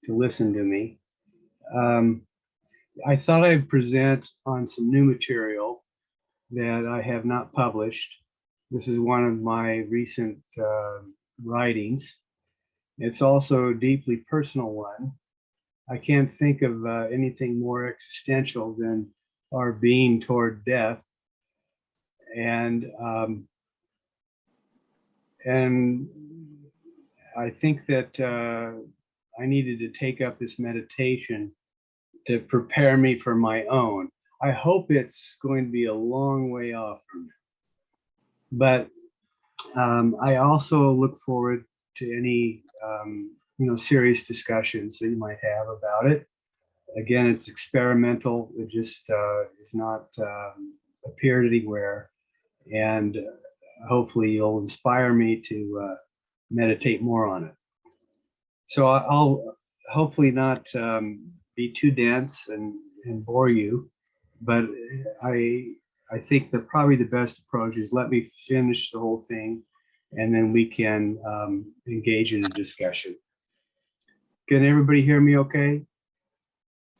to listen to me. I thought I'd present on some new material that I have not published. This is one of my recent writings. It's also a deeply personal one. I can't think of anything more existential than our being toward death. And I think that I needed to take up this meditation to prepare me for my own. I hope it's going to be a long way off from it. But I also look forward to any serious discussions that you might have about it. Again, it's experimental. It just is not appeared anywhere. And hopefully you'll inspire me to meditate more on it. So I'll hopefully not be too dense and bore you, but I think that probably the best approach is let me finish the whole thing, and then we can engage in a discussion. Can everybody hear me okay?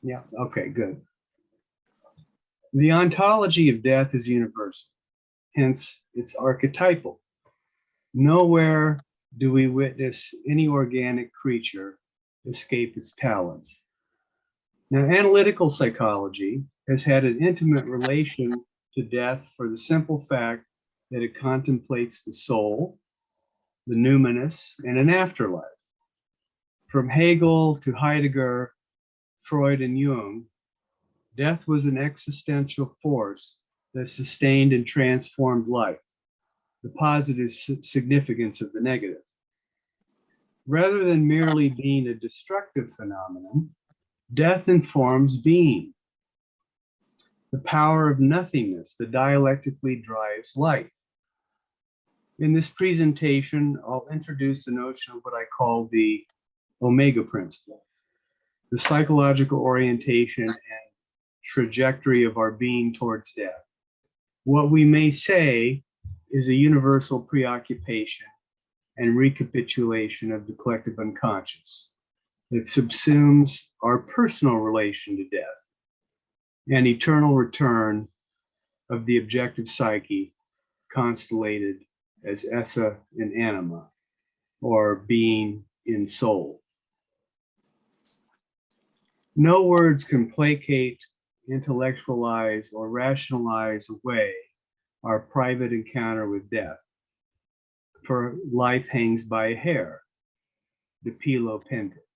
Yeah, okay, good. The ontology of death is universal, hence it's archetypal. Nowhere do we witness any organic creature escape its talons. Now, analytical psychology has had an intimate relation to death for the simple fact that it contemplates the soul, the numinous, and an afterlife. From Hegel to Heidegger, Freud, and Jung, death was an existential force that sustained and transformed life, the positive significance of the negative. Rather than merely being a destructive phenomenon, death informs being. The power of nothingness that dialectically drives life. In this presentation, I'll introduce the notion of what I call the Ωmega Principle, the psychological orientation and trajectory of our being towards death. What we may say is a universal preoccupation and recapitulation of the collective unconscious that subsumes our personal relation to death and eternal return of the objective psyche constellated as essa and anima, or being in soul. No words can placate, intellectualize, or rationalize away our private encounter with death, for life hangs by a hair, de pilo pendit.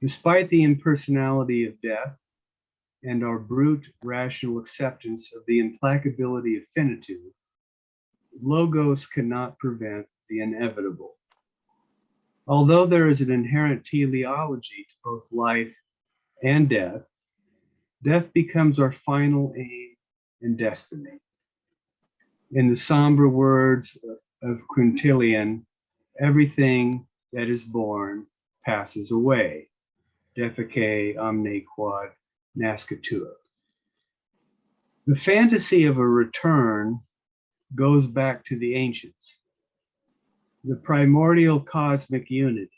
Despite the impersonality of death and our brute rational acceptance of the implacability of finitude, logos cannot prevent the inevitable. Although there is an inherent teleology to both life and death, death becomes our final aim and destiny. In the somber words of Quintilian, everything that is born passes away. Defecare omne quod nascitur. The fantasy of a return goes back to the ancients. The primordial cosmic unity,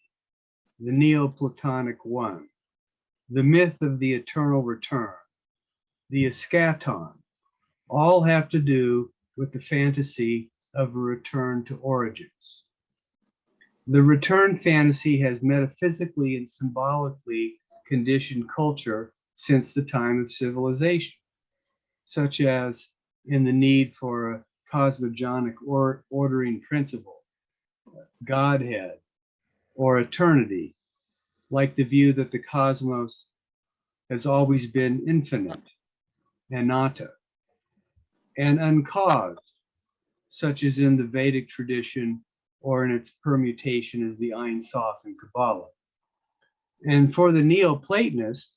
the Neoplatonic one, the myth of the eternal return, the eschaton, all have to do with the fantasy of a return to origins. The return fantasy has metaphysically and symbolically conditioned culture since the time of civilization, such as in the need for a cosmogonic ordering principle, Godhead, or eternity, like the view that the cosmos has always been infinite, anatta, and uncaused, such as in the Vedic tradition or in its permutation as the Ein Sof in Kabbalah. And for the Neoplatonists,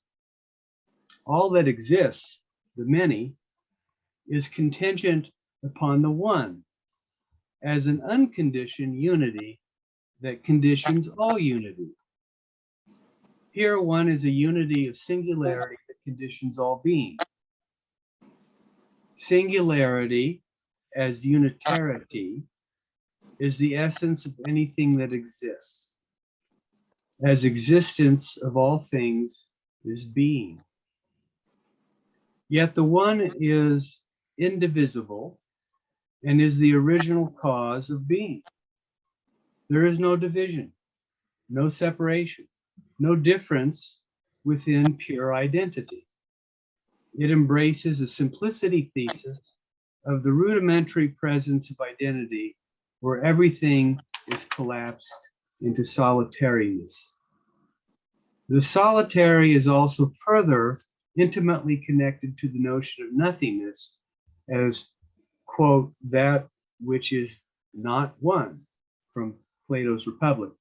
all that exists, the many, is contingent upon the one as an unconditioned unity that conditions all unity. Here, one is a unity of singularity that conditions all being. Singularity as unitarity is the essence of anything that exists. as existence of all things is being. Yet the one is indivisible and is the original cause of being. There is no division, no separation, no difference within pure identity. It embraces a simplicity thesis of the rudimentary presence of identity where everything is collapsed into solitariness. The solitary is also further intimately connected to the notion of nothingness as, quote, that which is not one, from Plato's Republic,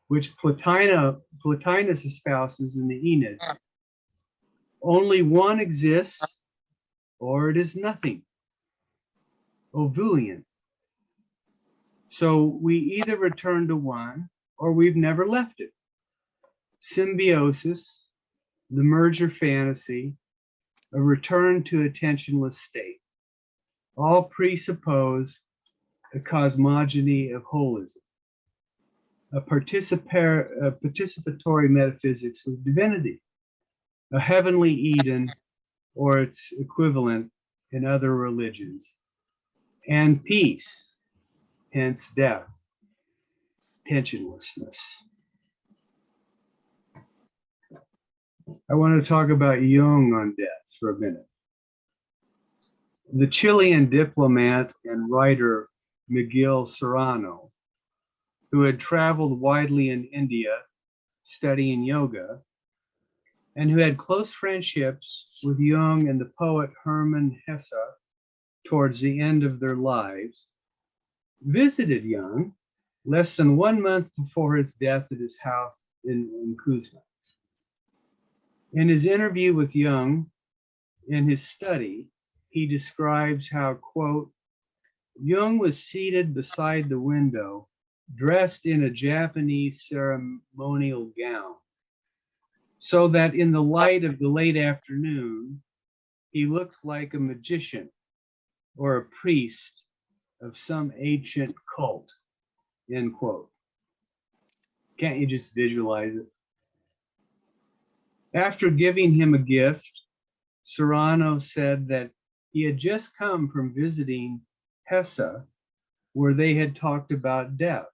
which Plotinus espouses in the Aeneid. Only one exists, or it is nothing. Ovulian. So we either return to one, or we've never left it. Symbiosis, the merger fantasy, a return to attentionless state, all presuppose a cosmogony of holism, a participatory metaphysics of divinity, a heavenly Eden, or its equivalent in other religions, and peace, hence death, tensionlessness. I want to talk about Jung on death for a minute. The Chilean diplomat and writer McGill-Queens, who had traveled widely in India studying yoga, and who had close friendships with Jung and the poet Hermann Hesse towards the end of their lives, visited Jung less than 1 month before his death at his house in Kuzma. In his interview with Jung, in his study, he describes how, quote, Jung was seated beside the window, dressed in a Japanese ceremonial gown, so that in the light of the late afternoon, he looked like a magician or a priest of some ancient cult, end quote. Can't you just visualize it? After giving him a gift, Serrano said that he had just come from visiting Hesse, where they had talked about death.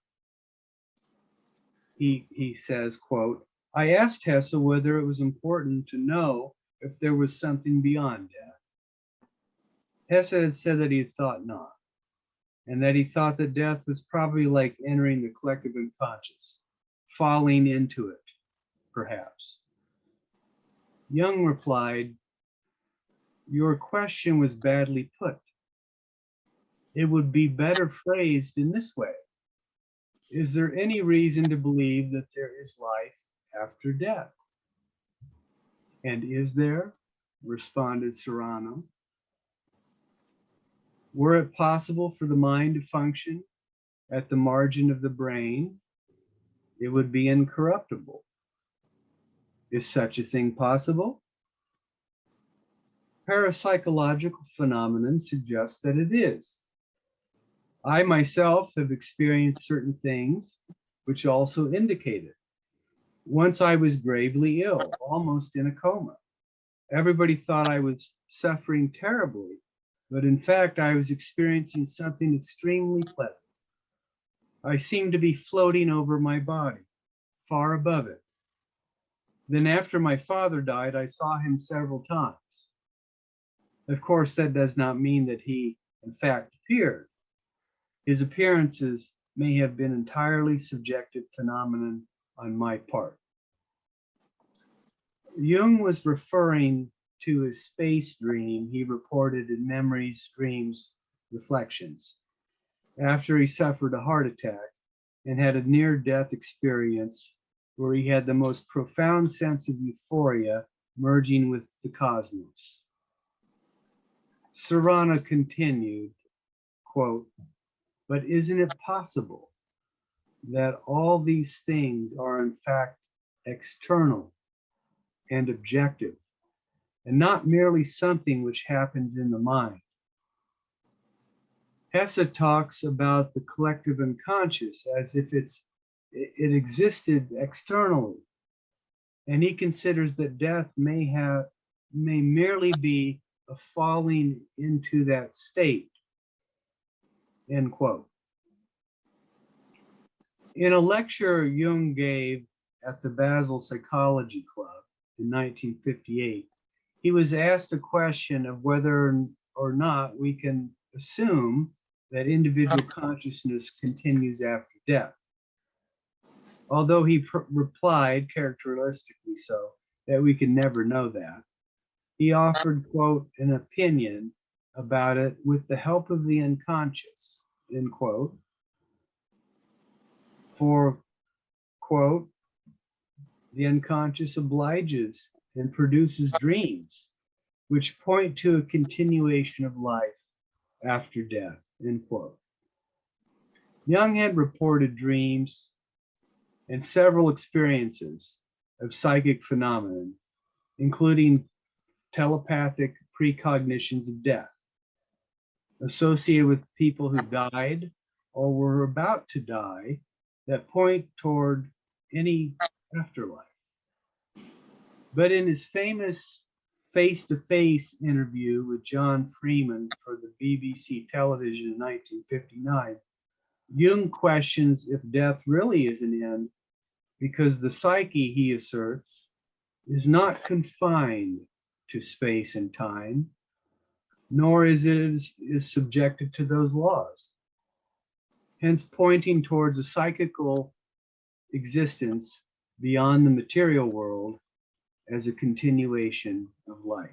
He says, quote, I asked Hesse whether it was important to know if there was something beyond death. Hesse had said that he thought not, and that he thought that death was probably like entering the collective unconscious, falling into it, perhaps. Jung replied, your question was badly put. It would be better phrased in this way. Is there any reason to believe that there is life after death? And is there? Responded Serrano. Were it possible for the mind to function at the margin of the brain, it would be incorruptible. Is such a thing possible? Parapsychological phenomenon suggests that it is. I myself have experienced certain things which also indicate it. Once I was gravely ill, almost in a coma. Everybody thought I was suffering terribly, but in fact, I was experiencing something extremely pleasant. I seemed to be floating over my body, far above it. Then after my father died, I saw him several times. Of course, that does not mean that he, in fact, appeared. His appearances may have been entirely subjective phenomenon on my part. Jung was referring to his space dream he reported in Memories, Dreams, Reflections, after he suffered a heart attack and had a near-death experience where he had the most profound sense of euphoria merging with the cosmos. Serrano continued, quote, but isn't it possible that all these things are in fact external and objective, and not merely something which happens in the mind? Hesse talks about the collective unconscious as if its it existed externally. And he considers that death may merely be a falling into that state, end quote. In a lecture Jung gave at the Basel Psychology Club in 1958, he was asked a question of whether or not we can assume that individual consciousness continues after death. Although he replied, characteristically so, that we can never know that, he offered, quote, an opinion about it with the help of the unconscious, end quote. For, quote, the unconscious obliges and produces dreams, which point to a continuation of life after death, end quote. Jung had reported dreams and several experiences of psychic phenomenon, including telepathic precognitions of death, associated with people who died or were about to die, that point toward any afterlife. But in his famous face-to-face interview with John Freeman for the BBC television in 1959, Jung questions if death really is an end, because the psyche, he asserts, is not confined to space and time, nor is subjected to those laws, hence pointing towards a psychical existence beyond the material world as a continuation of life.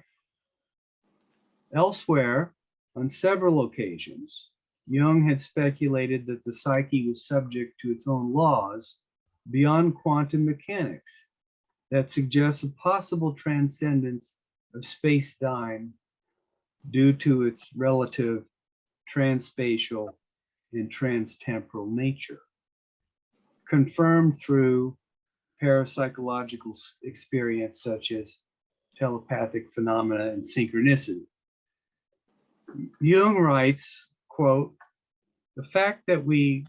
Elsewhere, on several occasions, Jung had speculated that the psyche was subject to its own laws beyond quantum mechanics that suggests a possible transcendence of space-time due to its relative transspatial and transtemporal nature, confirmed through parapsychological experience such as telepathic phenomena and synchronicity. Jung writes, quote, the fact that we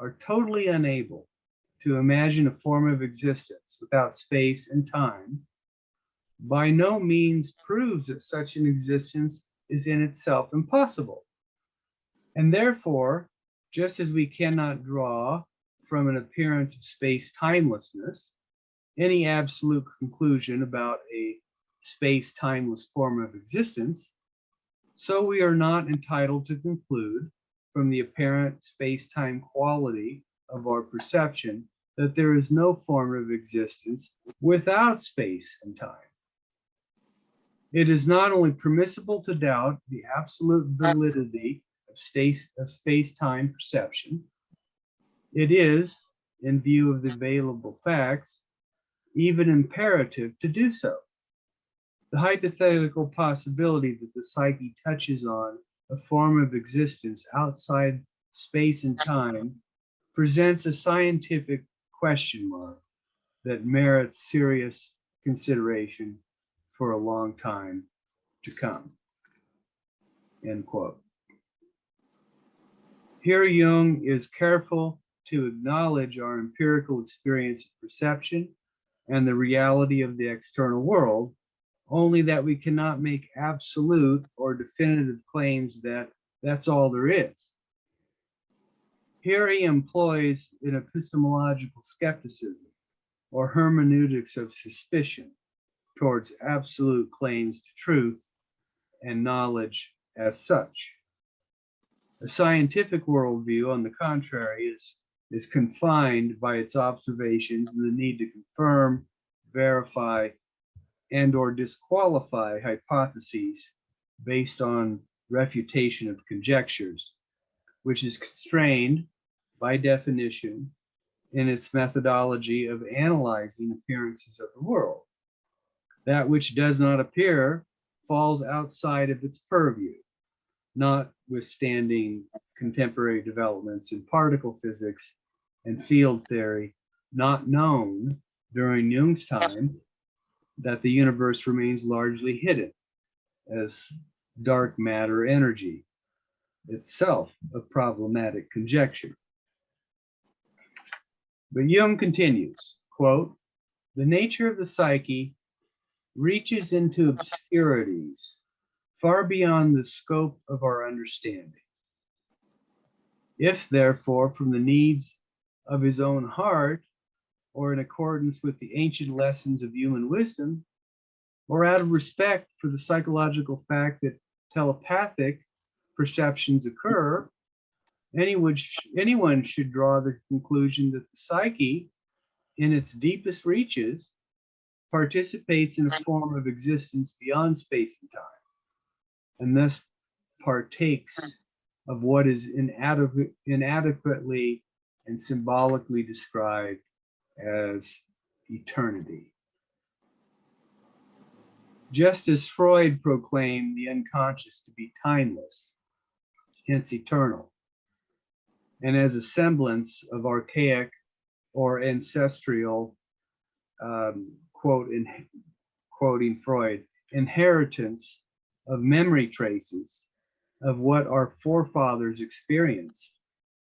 are totally unable to imagine a form of existence without space and time by no means proves that such an existence is in itself impossible. And therefore, just as we cannot draw from an appearance of space-timelessness any absolute conclusion about a space-timeless form of existence, so we are not entitled to conclude from the apparent space-time quality of our perception that there is no form of existence without space and time. It is not only permissible to doubt the absolute validity of space-time perception, it is, in view of the available facts, even imperative to do so. The hypothetical possibility that the psyche touches on a form of existence outside space and time presents a scientific question mark that merits serious consideration for a long time to come, end quote. Here Jung is careful to acknowledge our empirical experience of perception and the reality of the external world, only that we cannot make absolute or definitive claims that that's all there is. Here he employs an epistemological skepticism or hermeneutics of suspicion towards absolute claims to truth and knowledge as such. A scientific worldview, on the contrary, is confined by its observations and the need to confirm, verify, and or disqualify hypotheses based on refutation of conjectures, which is constrained by definition in its methodology of analyzing appearances of the world. That which does not appear falls outside of its purview, notwithstanding contemporary developments in particle physics and field theory, not known during Jung's time that the universe remains largely hidden as dark matter energy, itself a problematic conjecture. But Jung continues, quote, "The nature of the psyche reaches into obscurities far beyond the scope of our understanding. If, therefore, from the needs of his own heart, or in accordance with the ancient lessons of human wisdom, or out of respect for the psychological fact that telepathic perceptions occur, anyone should draw the conclusion that the psyche, in its deepest reaches, participates in a form of existence beyond space and time, and thus partakes of what is inadequately and symbolically described as eternity." Just as Freud proclaimed the unconscious to be timeless, hence eternal, and as a semblance of archaic or ancestral, quoting Freud, inheritance of memory traces of what our forefathers experienced,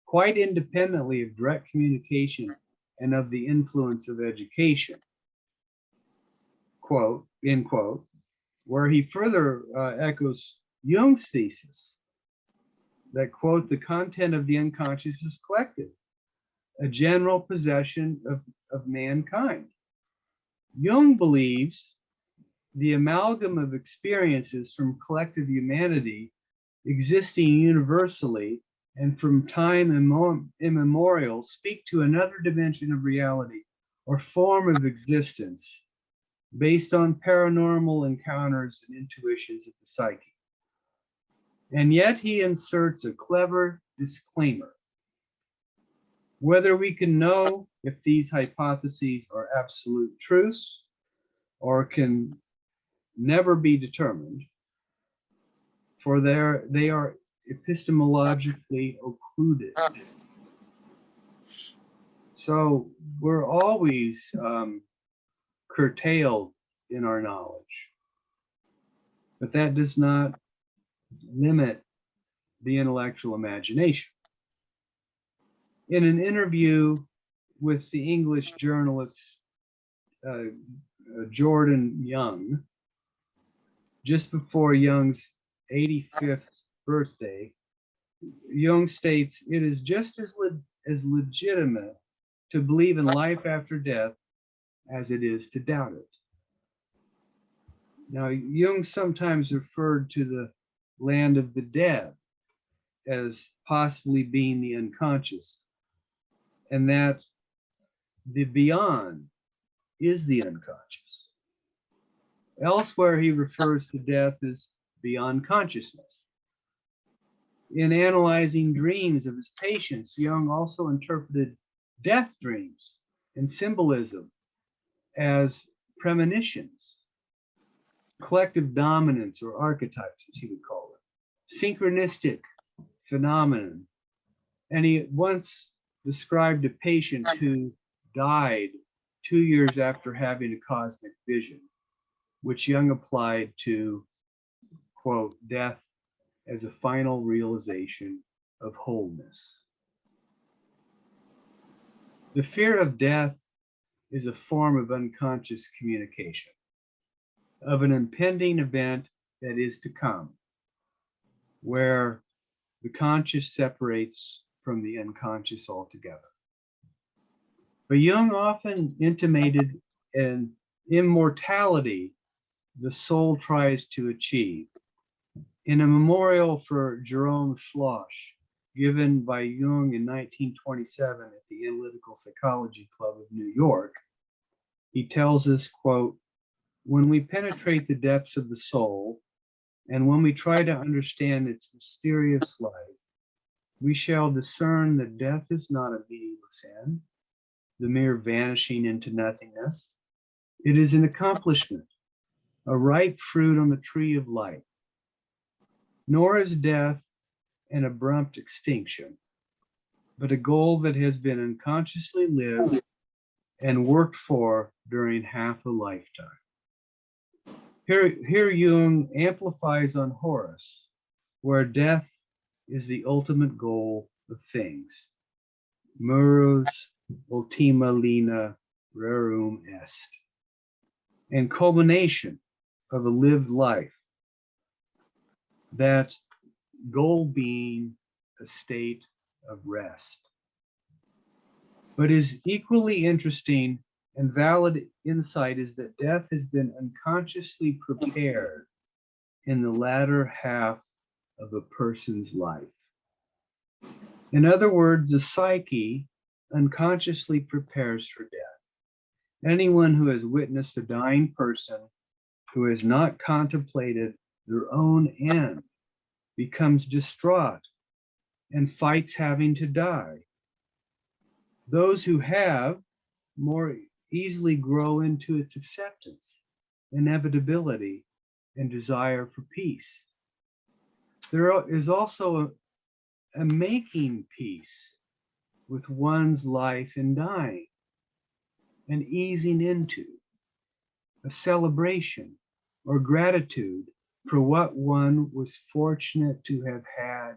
quite independently of direct communication and of the influence of education, quote, end quote, where he further echoes Jung's thesis that, quote, "the content of the unconscious is collective, a general possession of mankind." Jung believes the amalgam of experiences from collective humanity existing universally and from time immemorial speak to another dimension of reality or form of existence based on paranormal encounters and intuitions of the psyche. And yet he inserts a clever disclaimer. Whether we can know if these hypotheses are absolute truths or can never be determined, for they are epistemologically occluded. So we're always curtailed in our knowledge, but that does not limit the intellectual imagination. In an interview with the English journalist Jordan Young, just before Jung's 85th birthday, Jung states, "It is just as legitimate to believe in life after death as it is to doubt it." Now, Jung sometimes referred to the land of the dead as possibly being the unconscious, and that the beyond is the unconscious. Elsewhere, he refers to death as beyond consciousness. In analyzing dreams of his patients, Jung also interpreted death dreams and symbolism as premonitions, collective dominance or archetypes, as he would call it, synchronistic phenomenon. And he once described a patient who died 2 years after having a cosmic vision, which Jung applied to, quote, death as a final realization of wholeness. The fear of death is a form of unconscious communication, of an impending event that is to come, where the conscious separates from the unconscious altogether. But Jung often intimated an immortality the soul tries to achieve. In a memorial for Jerome Schloss, given by Jung in 1927 at the Analytical Psychology Club of New York, he tells us, quote, "When we penetrate the depths of the soul, and when we try to understand its mysterious life, we shall discern that death is not a meaningless end, the mere vanishing into nothingness. It is an accomplishment, a ripe fruit on the tree of life. Nor is death an abrupt extinction, but a goal that has been unconsciously lived and worked for during half a lifetime." Here Jung amplifies on Horace, where death is the ultimate goal of things. Murus ultima linea rerum est, and culmination of a lived life, that goal being a state of rest. But is equally interesting and valid insight is that death has been unconsciously prepared in the latter half of a person's life. In other words, the psyche unconsciously prepares for death. Anyone who has witnessed a dying person who has not contemplated their own end becomes distraught and fights having to die. Those who have more easily grow into its acceptance, inevitability, and desire for peace. There is also a making peace with one's life in dying, and easing into a celebration or gratitude for what one was fortunate to have had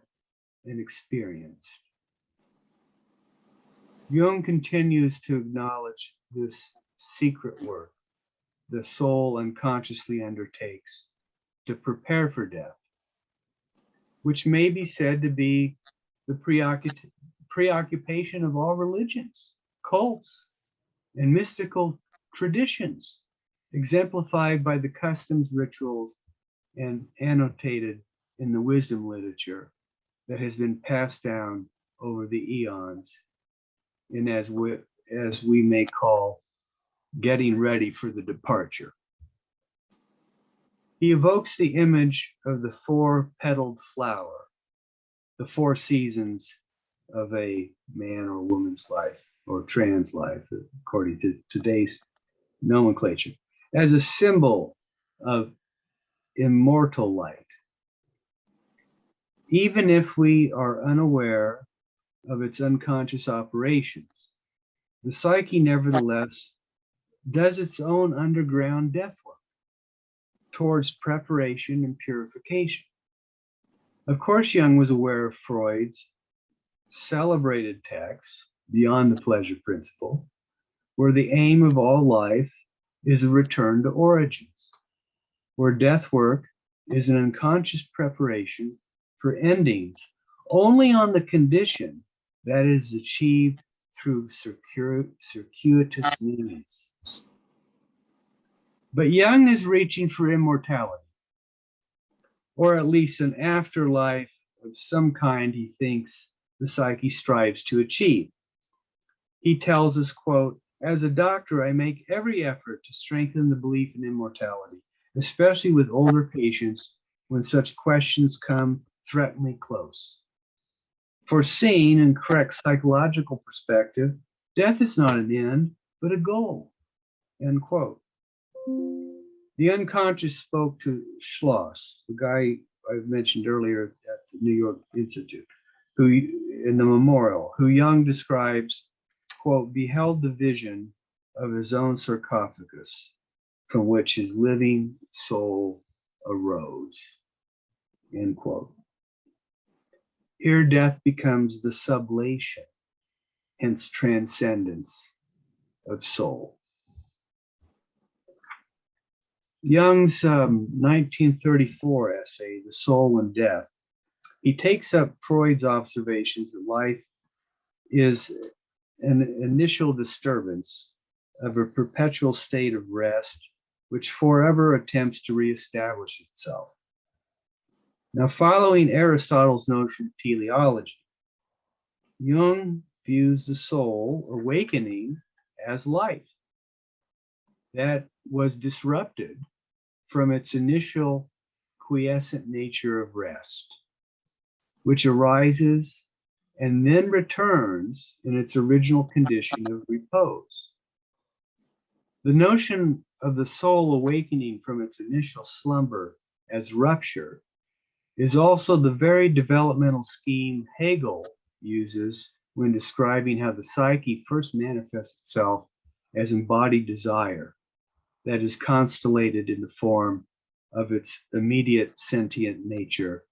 and experienced. Jung continues to acknowledge this secret work the soul unconsciously undertakes to prepare for death, which may be said to be the preoccupation of all religions, cults, and mystical traditions, exemplified by the customs, rituals, and annotated in the wisdom literature that has been passed down over the eons in as we may call getting ready for the departure. He evokes the image of the four-petaled flower, the four seasons of a man or woman's life, or trans life, according to today's nomenclature, as a symbol of immortal light. Even if we are unaware of its unconscious operations, the psyche nevertheless does its own underground death work towards preparation and purification. Of course, Jung was aware of Freud's celebrated texts, Beyond the Pleasure Principle, where the aim of all life is a return to origins, where death work is an unconscious preparation for endings only on the condition that is achieved through circuitous means. But Jung is reaching for immortality, or at least an afterlife of some kind he thinks the psyche strives to achieve. He tells us, quote, "As a doctor, I make every effort to strengthen the belief in immortality, especially with older patients when such questions come threateningly close. For seen in correct psychological perspective, death is not an end, but a goal," end quote. The unconscious spoke to Schloss, the guy I've mentioned earlier at the New York Institute, who in the memorial, who Jung describes, quote, "beheld the vision of his own sarcophagus from which his living soul arose," end quote. Here death becomes the sublation, hence transcendence of soul. Jung's 1934 essay, The Soul and Death, he takes up Freud's observations that life is an initial disturbance of a perpetual state of rest, which forever attempts to reestablish itself. Now, following Aristotle's notion of teleology, Jung views the soul awakening as life that was disrupted from its initial quiescent nature of rest, which arises and then returns in its original condition of repose. The notion of the soul awakening from its initial slumber as rupture is also the very developmental scheme Hegel uses when describing how the psyche first manifests itself as embodied desire that is constellated in the form of its immediate sentient nature,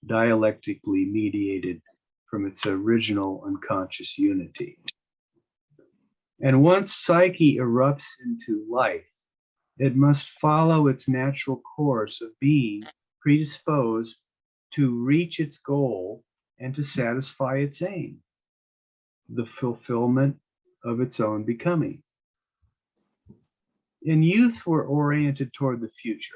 dialectically mediated from its original unconscious unity. And once psyche erupts into life, it must follow its natural course of being predisposed to reach its goal and to satisfy its aim, the fulfillment of its own becoming. In youth, we're oriented toward the future.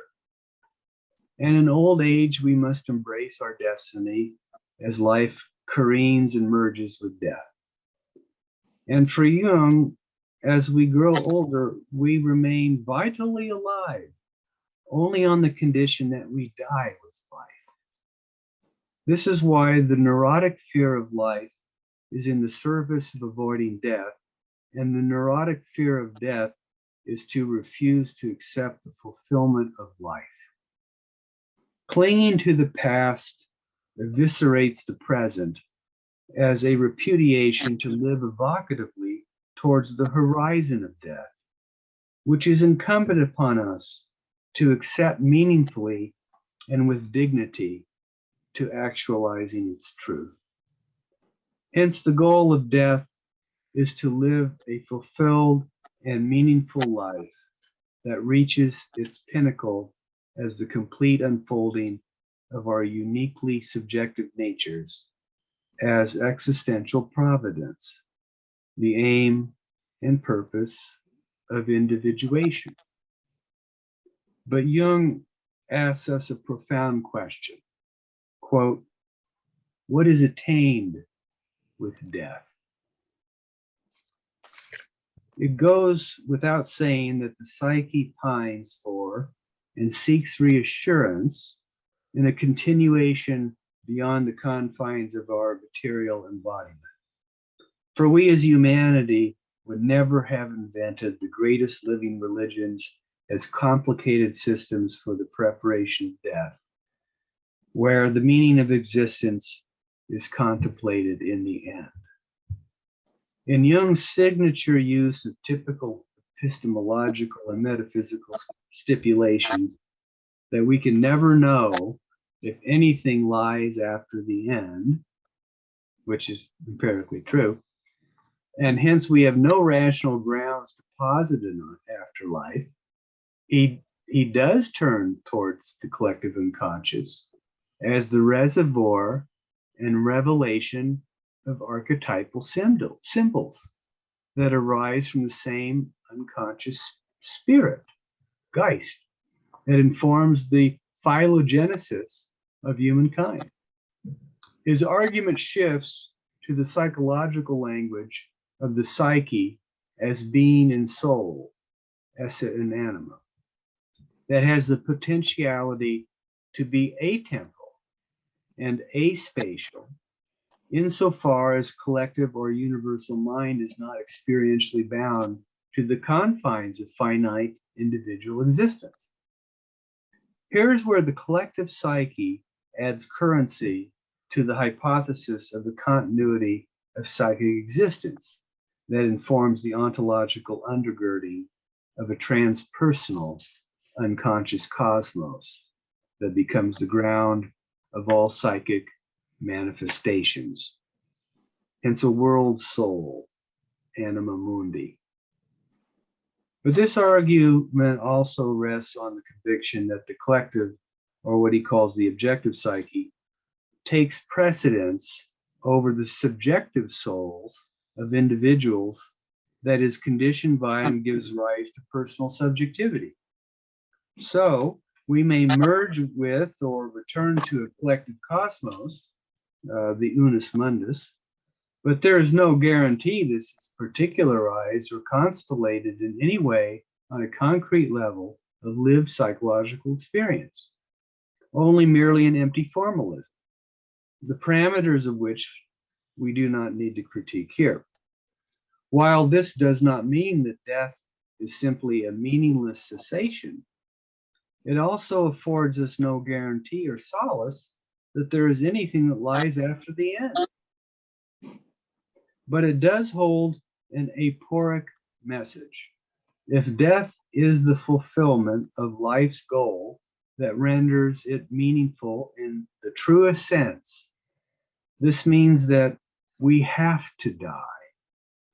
And in old age, we must embrace our destiny as life careens and merges with death. And for Jung, as we grow older, we remain vitally alive only on the condition that we die with life. This is why the neurotic fear of life is in the service of avoiding death, and the neurotic fear of death is to refuse to accept the fulfillment of life. Clinging to the past eviscerates the present as a repudiation to live evocatively towards the horizon of death, which is incumbent upon us to accept meaningfully and with dignity to actualizing its truth. Hence, the goal of death is to live a fulfilled and meaningful life that reaches its pinnacle as the complete unfolding of our uniquely subjective natures as existential providence, the aim and purpose of individuation. But Jung asks us a profound question, quote, what is attained with death? It goes without saying that the psyche pines for and seeks reassurance in a continuation beyond the confines of our material embodiment. For we as humanity would never have invented the greatest living religions as complicated systems for the preparation of death, where the meaning of existence is contemplated in the end. In Jung's signature use of typical epistemological and metaphysical stipulations that we can never know if anything lies after the end, which is empirically true, and hence we have no rational grounds to posit an afterlife, he does turn towards the collective unconscious as the reservoir and revelation of archetypal symbols that arise from the same unconscious spirit, Geist, that informs the phylogenesis of humankind. His argument shifts to the psychological language of the psyche as being in soul, esse and anima, that has the potentiality to be atemporal and aspatial, insofar as collective or universal mind is not experientially bound to the confines of finite individual existence. Here's where the collective psyche adds currency to the hypothesis of the continuity of psychic existence that informs the ontological undergirding of a transpersonal unconscious cosmos that becomes the ground of all psychic manifestations. Hence a world soul, anima mundi. But this argument also rests on the conviction that the collective, or what he calls the objective psyche, takes precedence over the subjective souls of individuals that is conditioned by and gives rise to personal subjectivity. So we may merge with or return to a collective cosmos, the unus mundus, but there is no guarantee this is particularized or constellated in any way on a concrete level of lived psychological experience, only merely an empty formalism, the parameters of which we do not need to critique here. While this does not mean that death is simply a meaningless cessation, it also affords us no guarantee or solace that there is anything that lies after the end. But it does hold an aporic message. If death is the fulfillment of life's goal that renders it meaningful in the truest sense, this means that we have to die,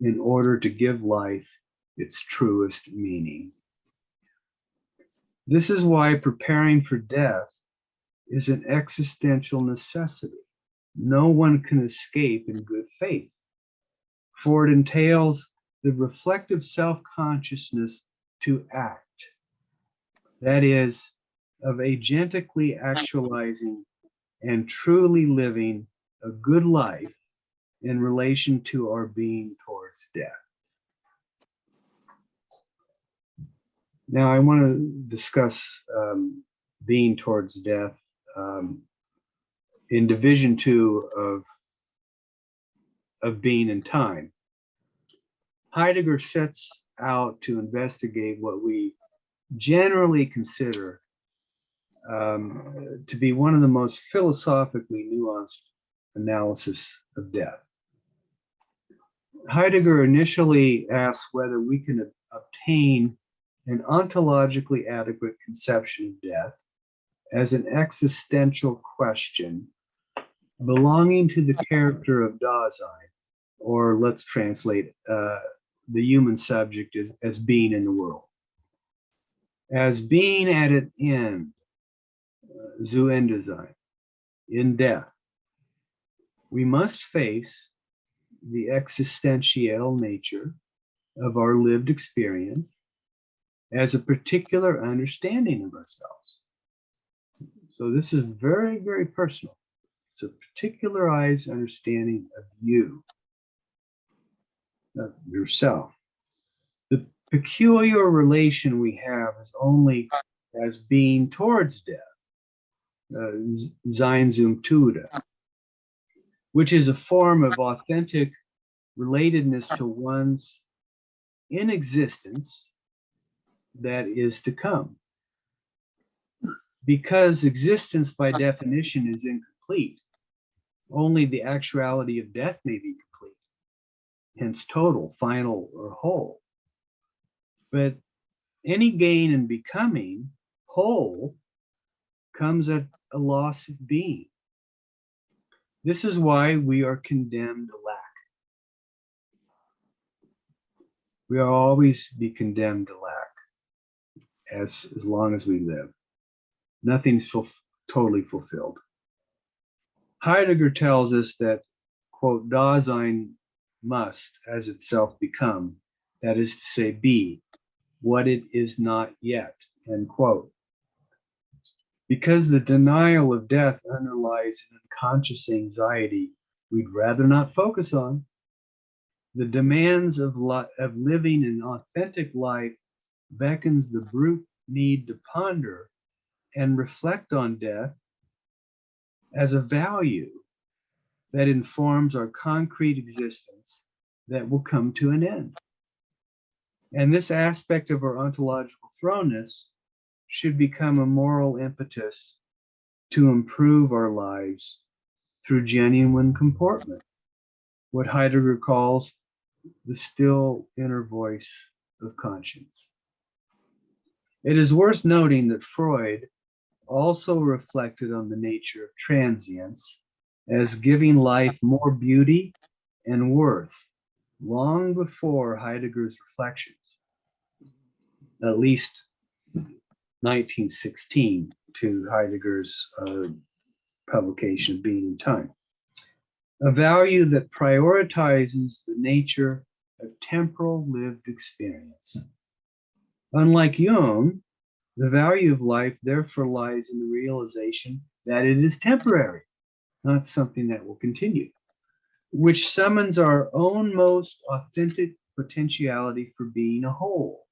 in order to give life its truest meaning. This is why preparing for death is an existential necessity. No one can escape in good faith, for it entails the reflective self-consciousness to act. That is, of agentically actualizing and truly living a good life in relation to our being towards death. Now, I want to discuss being towards death in division 2 of being and time. Heidegger sets out to investigate what we generally consider to be one of the most philosophically nuanced analysis of death. Heidegger initially asks whether we can obtain an ontologically adequate conception of death as an existential question belonging to the character of Dasein, or let's translate the human subject as being in the world. As being at an end, zu Ende sein, in death, we must face the existential nature of our lived experience as a particular understanding of ourselves. So this is very, very personal. It's a particularized understanding of you, of yourself. The peculiar relation we have is only as being towards death, sein zum Tode, which is a form of authentic relatedness to one's in existence that is to come. Because existence by definition is incomplete, only the actuality of death may be complete, hence total, final, or whole. But any gain in becoming whole comes at a loss of being. This is why we are condemned to lack. We will always be condemned to lack as long as we live. Nothing's totally fulfilled. Heidegger tells us that, quote, Dasein must, as itself become, that is to say, be, what it is not yet, end quote. Because the denial of death underlies an unconscious anxiety we'd rather not focus on, the demands of living an authentic life beckons the brute need to ponder and reflect on death as a value that informs our concrete existence that will come to an end. And this aspect of our ontological thrownness should become a moral impetus to improve our lives through genuine comportment, what Heidegger calls the still inner voice of conscience. It is worth noting that Freud also reflected on the nature of transience as giving life more beauty and worth long before Heidegger's reflections, at least 1916 to Heidegger's publication of Being and Time. A value that prioritizes the nature of temporal lived experience. Unlike Jung, the value of life therefore lies in the realization that it is temporary, not something that will continue, which summons our own most authentic potentiality for being a whole,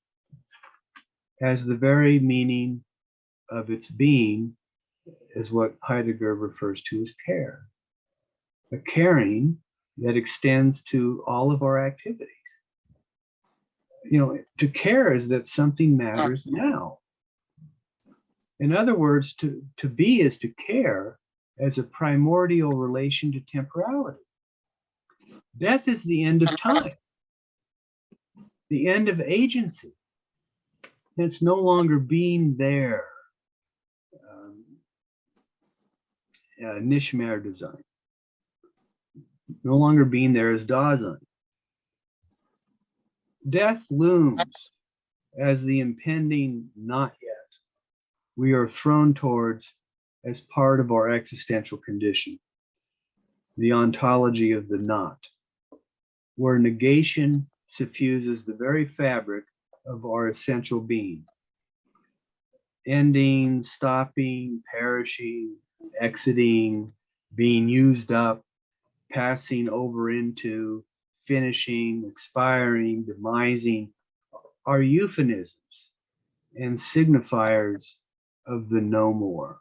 as the very meaning of its being is what Heidegger refers to as care, a caring that extends to all of our activities. You know, to care is that something matters now. In other words, to be is to care as a primordial relation to temporality. Death is the end of time, the end of agency. It's no longer being there, nicht mehr Dasein. No longer being there as Dasein. Death looms as the impending not yet we are thrown towards as part of our existential condition, the ontology of the not, where negation suffuses the very fabric of our essential being. Ending, stopping, perishing, exiting, being used up, passing over into, finishing, expiring, demising, are euphemisms and signifiers of the no more.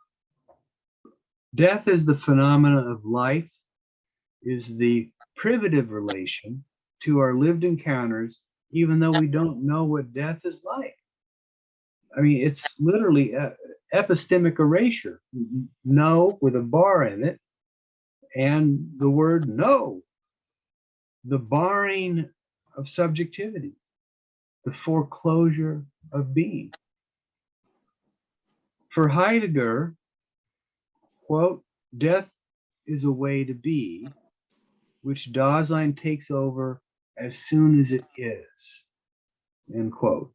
Death is the phenomena of life, is the privative relation to our lived encounters, even though we don't know what death is like. I mean, it's literally epistemic erasure. No with a bar in it, and the word no, the barring of subjectivity, the foreclosure of being. For Heidegger, quote, death is a way to be, which Dasein takes over as soon as it is, end quote.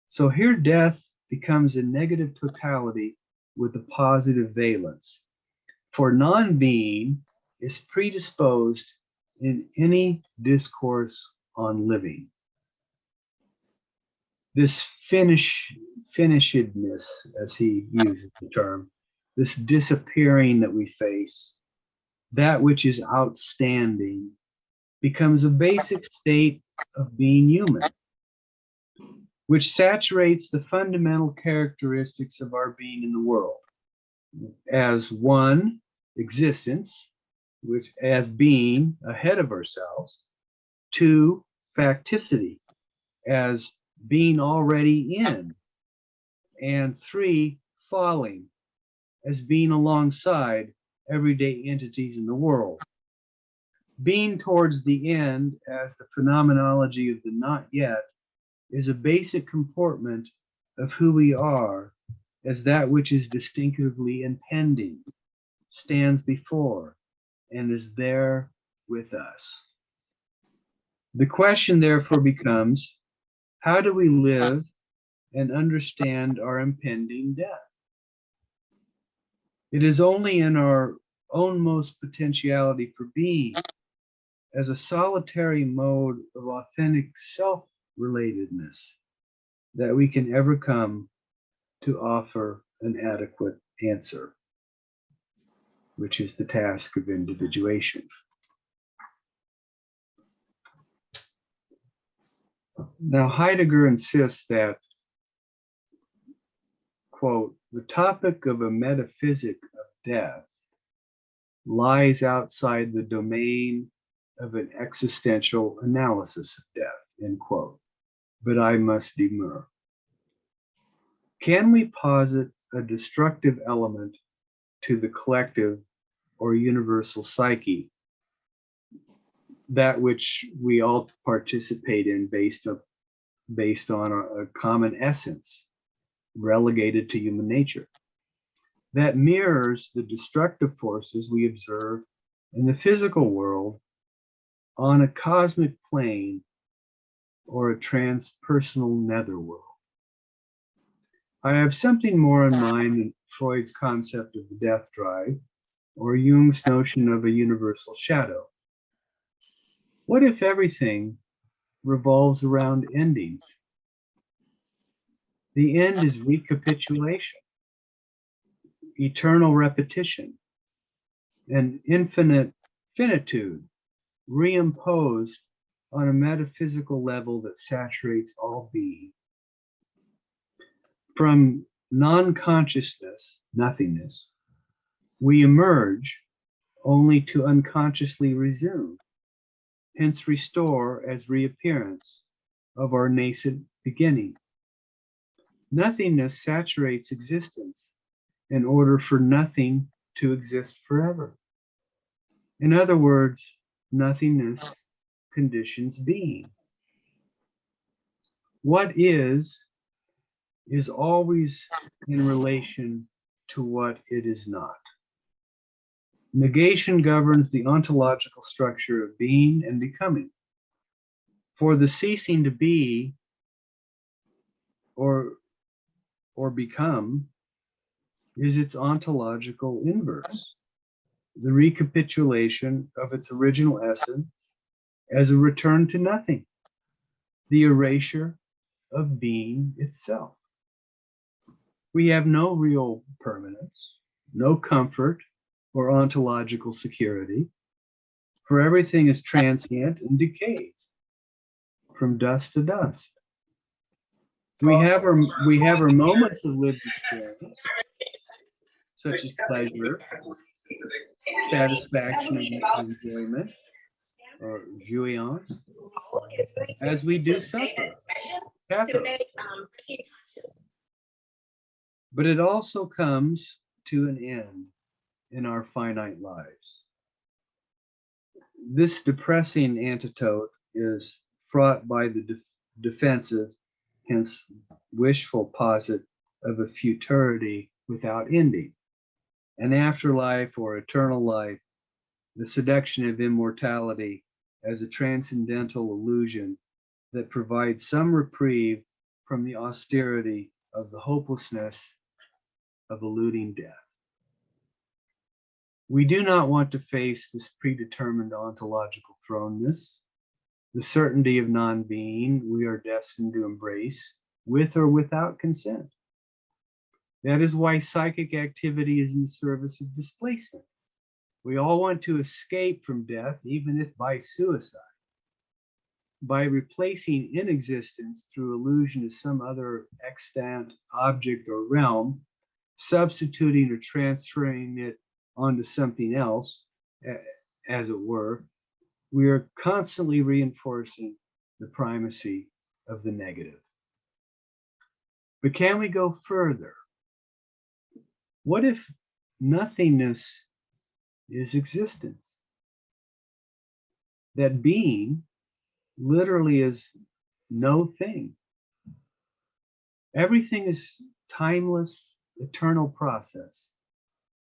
So here death becomes a negative totality with a positive valence. For non-being is predisposed in any discourse on living. This finishedness, as he uses the term, this disappearing that we face, that which is outstanding, becomes a basic state of being human, which saturates the fundamental characteristics of our being in the world as one, existence, which as being ahead of ourselves, two, facticity, as being already in, and three, falling, as being alongside everyday entities in the world. Being towards the end as the phenomenology of the not yet is a basic comportment of who we are as that which is distinctively impending, stands before, and is there with us. The question therefore becomes, how do we live and understand our impending death? It is only in our own most potentiality for being, as a solitary mode of authentic self-relatedness, that we can ever come to offer an adequate answer, which is the task of individuation. Now, Heidegger insists that, quote, the topic of a metaphysic of death lies outside the domain of an existential analysis of death, end quote. But I must demur. Can we posit a destructive element to the collective or universal psyche, that which we all participate in based on a common essence relegated to human nature, that mirrors the destructive forces we observe in the physical world on a cosmic plane or a transpersonal netherworld? I have something more in mind than Freud's concept of the death drive or Jung's notion of a universal shadow. What if everything revolves around endings? The end is recapitulation, eternal repetition, and infinite finitude reimposed on a metaphysical level that saturates all being. From non-consciousness, nothingness, we emerge only to unconsciously resume, hence restore as reappearance of our nascent beginning. Nothingness saturates existence in order for nothing to exist forever. In other words, nothingness conditions being. What is always in relation to what it is not. Negation governs the ontological structure of being and becoming. For the ceasing to be or become is its ontological inverse, the recapitulation of its original essence as a return to nothing, the erasure of being itself. We have no real permanence, no comfort or ontological security, for everything is transient and decays from dust to dust. We have our moments of lived experience, such as pleasure, satisfaction, and enjoyment, or jouissance, as we do suffer. But it also comes to an end in our finite lives. This depressing antidote is fraught by the defensive, hence wishful posit of a futurity without ending, an afterlife or eternal life, the seduction of immortality as a transcendental illusion that provides some reprieve from the austerity of the hopelessness of eluding death. We do not want to face this predetermined ontological thrownness, the certainty of non-being we are destined to embrace with or without consent. That is why psychic activity is in the service of displacement. We all want to escape from death, even if by suicide. By replacing inexistence through illusion of some other extant object or realm, substituting or transferring it onto something else, as it were, we are constantly reinforcing the primacy of the negative. But can we go further? What if nothingness is existence? That being literally is no thing. Everything is timeless, eternal process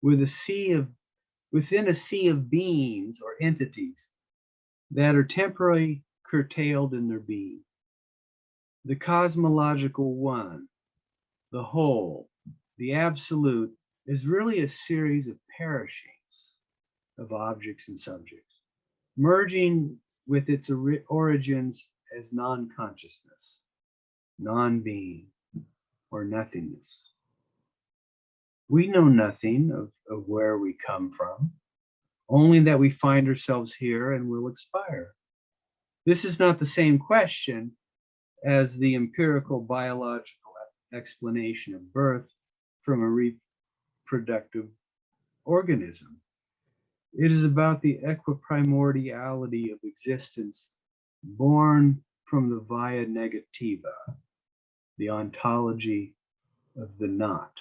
within a sea of beings or entities that are temporarily curtailed in their being. The cosmological one, the whole, the absolute, is really a series of perishings of objects and subjects, merging with its origins as non-consciousness, non-being, or nothingness. We know nothing of where we come from, only that we find ourselves here and will expire. This is not the same question as the empirical biological explanation of birth from a reproductive organism. It is about the equiprimordiality of existence born from the via negativa, the ontology of the not.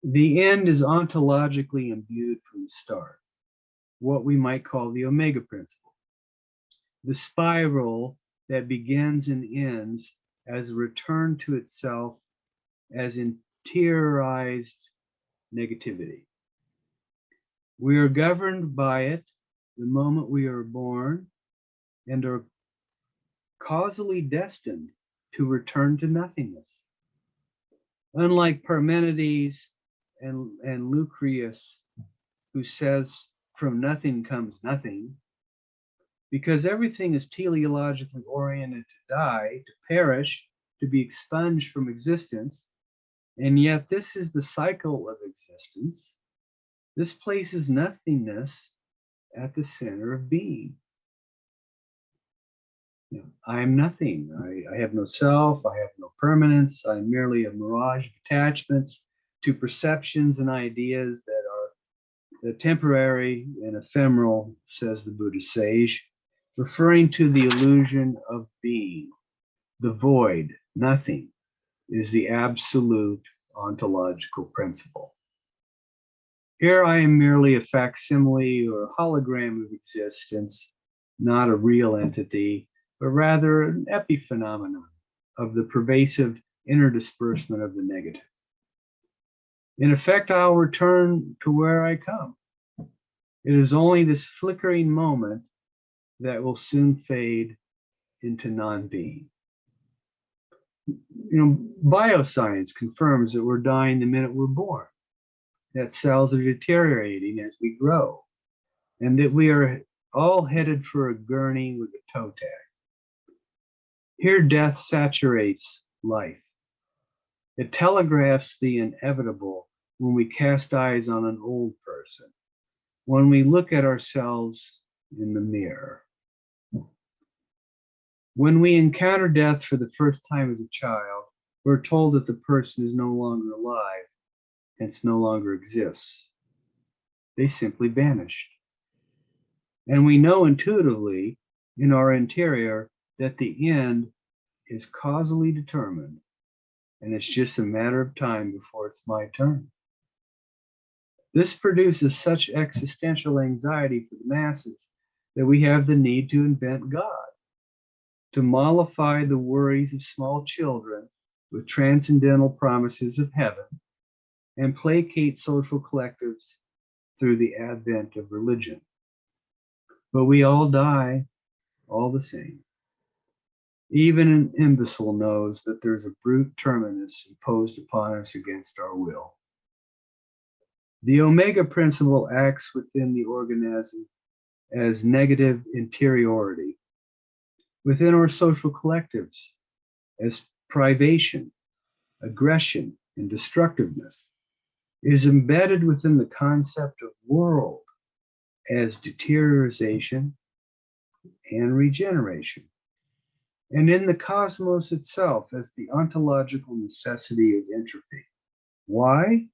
The end is ontologically imbued from the start, what we might call the O'Mega Principle, the spiral that begins and ends as a return to itself as interiorized negativity. We are governed by it the moment we are born and are causally destined to return to nothingness. Unlike Parmenides and Lucretius, who says from nothing comes nothing, because everything is teleologically oriented to die, to perish, to be expunged from existence, and yet this is the cycle of existence. This places nothingness at the center of being. You know, I am nothing. I have no self. I have no permanence. I'm merely a mirage of attachments to perceptions and ideas that are temporary and ephemeral, says the Buddhist sage, referring to the illusion of being. The void, nothing, is the absolute ontological principle. Here I am merely a facsimile or a hologram of existence, not a real entity, but rather an epiphenomenon of the pervasive interdisbursement of the negative. In effect, I'll return to where I come. It is only this flickering moment that will soon fade into non-being. Bioscience confirms that we're dying the minute we're born, that cells are deteriorating as we grow, and that we are all headed for a gurney with a toe tag. Here, death saturates life. It telegraphs the inevitable when we cast eyes on an old person, when we look at ourselves in the mirror. When we encounter death for the first time as a child, we're told that the person is no longer alive, hence no longer exists. They simply vanished. And we know intuitively in our interior that the end is causally determined, and it's just a matter of time before it's my turn. This produces such existential anxiety for the masses that we have the need to invent God, to mollify the worries of small children with transcendental promises of heaven, and placate social collectives through the advent of religion. But we all die all the same. Even an imbecile knows that there's a brute terminus imposed upon us against our will. The Omega Principle acts within the organism as negative interiority, within our social collectives as privation, aggression, and destructiveness. It is embedded within the concept of world as deterioration and regeneration, and in the cosmos itself as the ontological necessity of entropy. Why?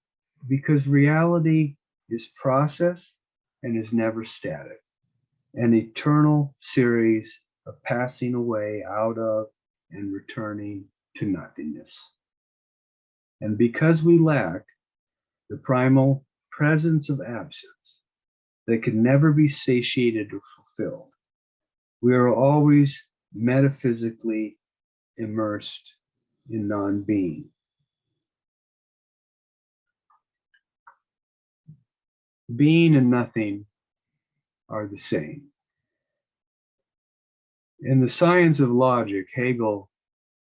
Because reality is process and is never static, an eternal series of passing away out of and returning to nothingness. And because we lack the primal presence of absence that can never be satiated or fulfilled, we are always metaphysically immersed in non-being. Being and nothing are the same. In the Science of Logic, Hegel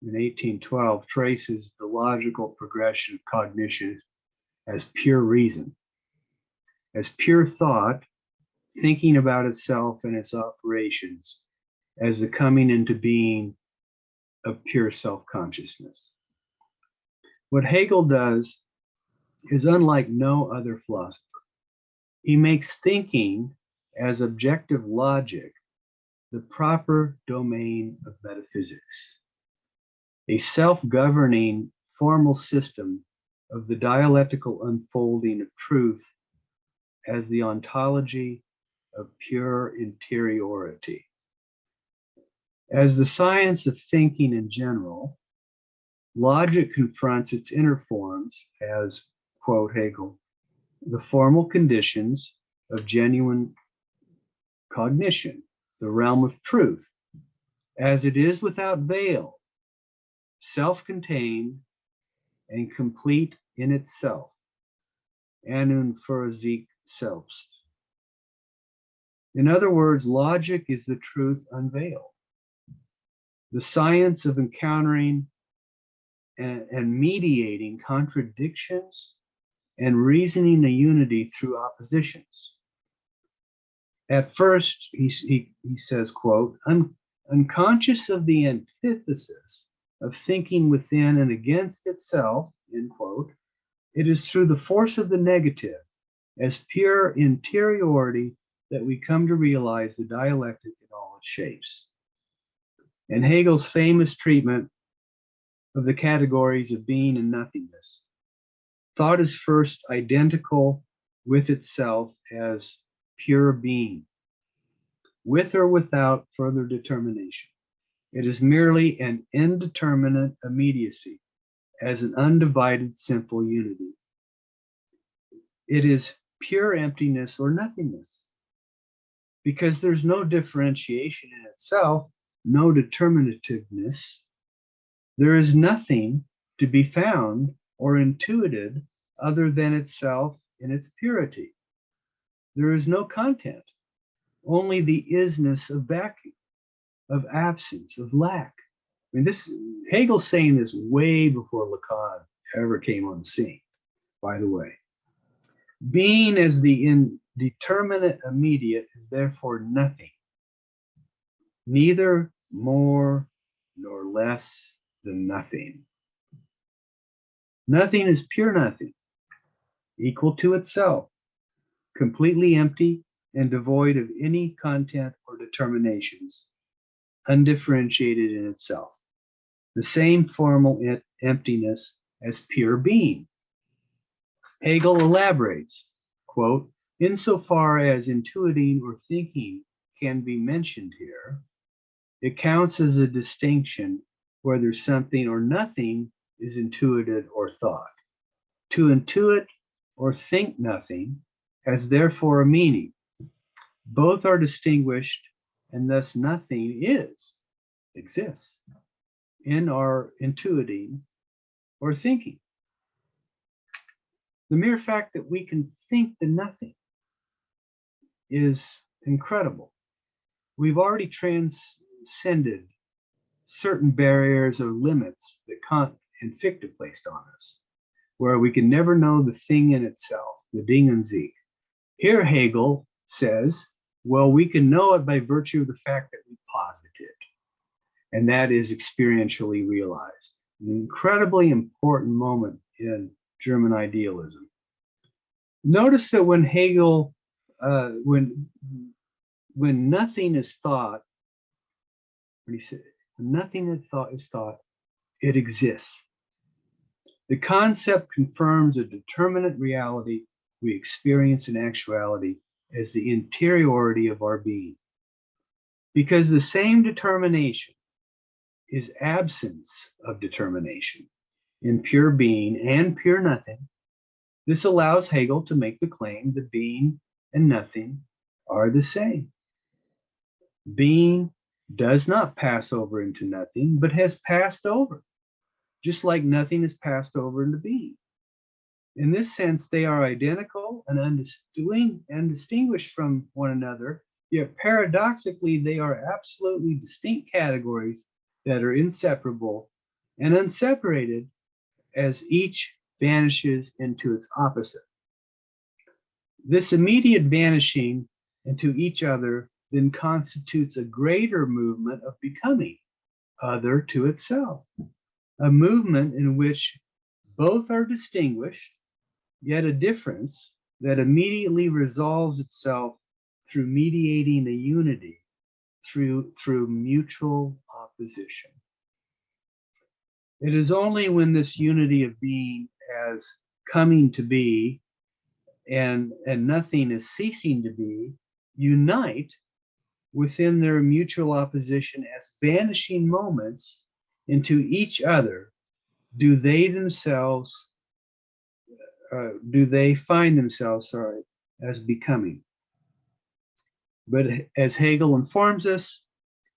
in 1812 traces the logical progression of cognition as pure reason, as pure thought, thinking about itself and its operations, as the coming into being of pure self-consciousness. What Hegel does is unlike no other philosopher. He makes thinking as objective logic the proper domain of metaphysics, a self-governing formal system of the dialectical unfolding of truth as the ontology of pure interiority. As the science of thinking in general, logic confronts its inner forms as, quote Hegel, the formal conditions of genuine cognition, the realm of truth, as it is without veil, self-contained and complete in itself, and in für sich selbst. In other words, logic is the truth unveiled, the science of encountering and mediating contradictions and reasoning a unity through oppositions. At first, he says, quote, unconscious of the antithesis of thinking within and against itself, end quote, it is through the force of the negative, as pure interiority, that we come to realize the dialectic in all its shapes. In Hegel's famous treatment of the categories of being and nothingness, thought is first identical with itself as pure being, with or without further determination. It is merely an indeterminate immediacy, as an undivided simple unity. It is pure emptiness or nothingness, because there's no differentiation in itself, no determinativeness. There is nothing to be found or intuited other than itself in its purity. There is no content, only the isness of vacuum, of absence, of lack. I mean, this Hegel's saying this way before Lacan ever came on the scene, by the way. Being as the indeterminate immediate is therefore nothing, neither more nor less than nothing. Nothing is pure nothing, equal to itself, completely empty and devoid of any content or determinations, undifferentiated in itself. The same formal emptiness as pure being. Hegel elaborates, quote, insofar as intuiting or thinking can be mentioned here, it counts as a distinction whether something or nothing is intuited or thought. To intuit or think nothing has therefore a meaning. Both are distinguished, and thus nothing exists in our intuiting or thinking. The mere fact that we can think the nothing is incredible. We've already transcended certain barriers or limits that Kant and Fichte placed on us, where we can never know the thing in itself, the Ding und Sich. Here Hegel says, well, we can know it by virtue of the fact that we posit it, and that is experientially realized. An incredibly important moment in German idealism. Notice that when Hegel, when nothing is thought, when he said, when nothing is thought, it exists. The concept confirms a determinate reality we experience in actuality as the interiority of our being. Because the same determination is absence of determination in pure being and pure nothing. This allows Hegel to make the claim that being and nothing are the same. Being does not pass over into nothing, but has passed over, just like nothing has passed over into being. In this sense, they are identical and undistinguished from one another, yet paradoxically, they are absolutely distinct categories that are inseparable and unseparated as each vanishes into its opposite. This immediate vanishing into each other then constitutes a greater movement of becoming other to itself, a movement in which both are distinguished, yet a difference that immediately resolves itself through mediating a unity, through mutual opposition. It is only when this unity of being as coming to be and nothing is ceasing to be unite within their mutual opposition as vanishing moments into each other, do they find themselves, as becoming. But as Hegel informs us,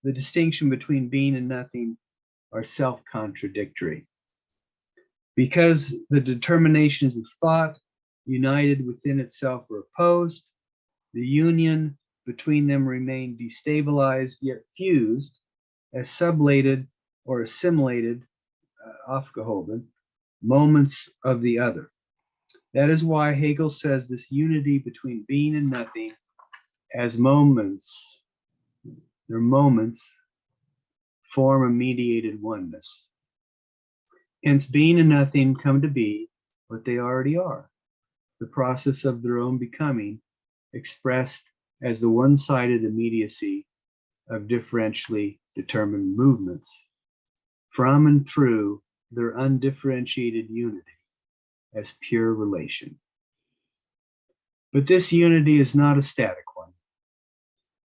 the distinction between being and nothing are self-contradictory. Because the determinations of thought united within itself are opposed, the union between them remain destabilized yet fused as sublated or assimilated, aufgehoben, moments of the other. That is why Hegel says this unity between being and nothing as moments, their moments, form a mediated oneness. Hence, being and nothing come to be what they already are, the process of their own becoming, expressed as the one-sided immediacy of differentially determined movements from and through their undifferentiated unity as pure relation. But this unity is not a static one.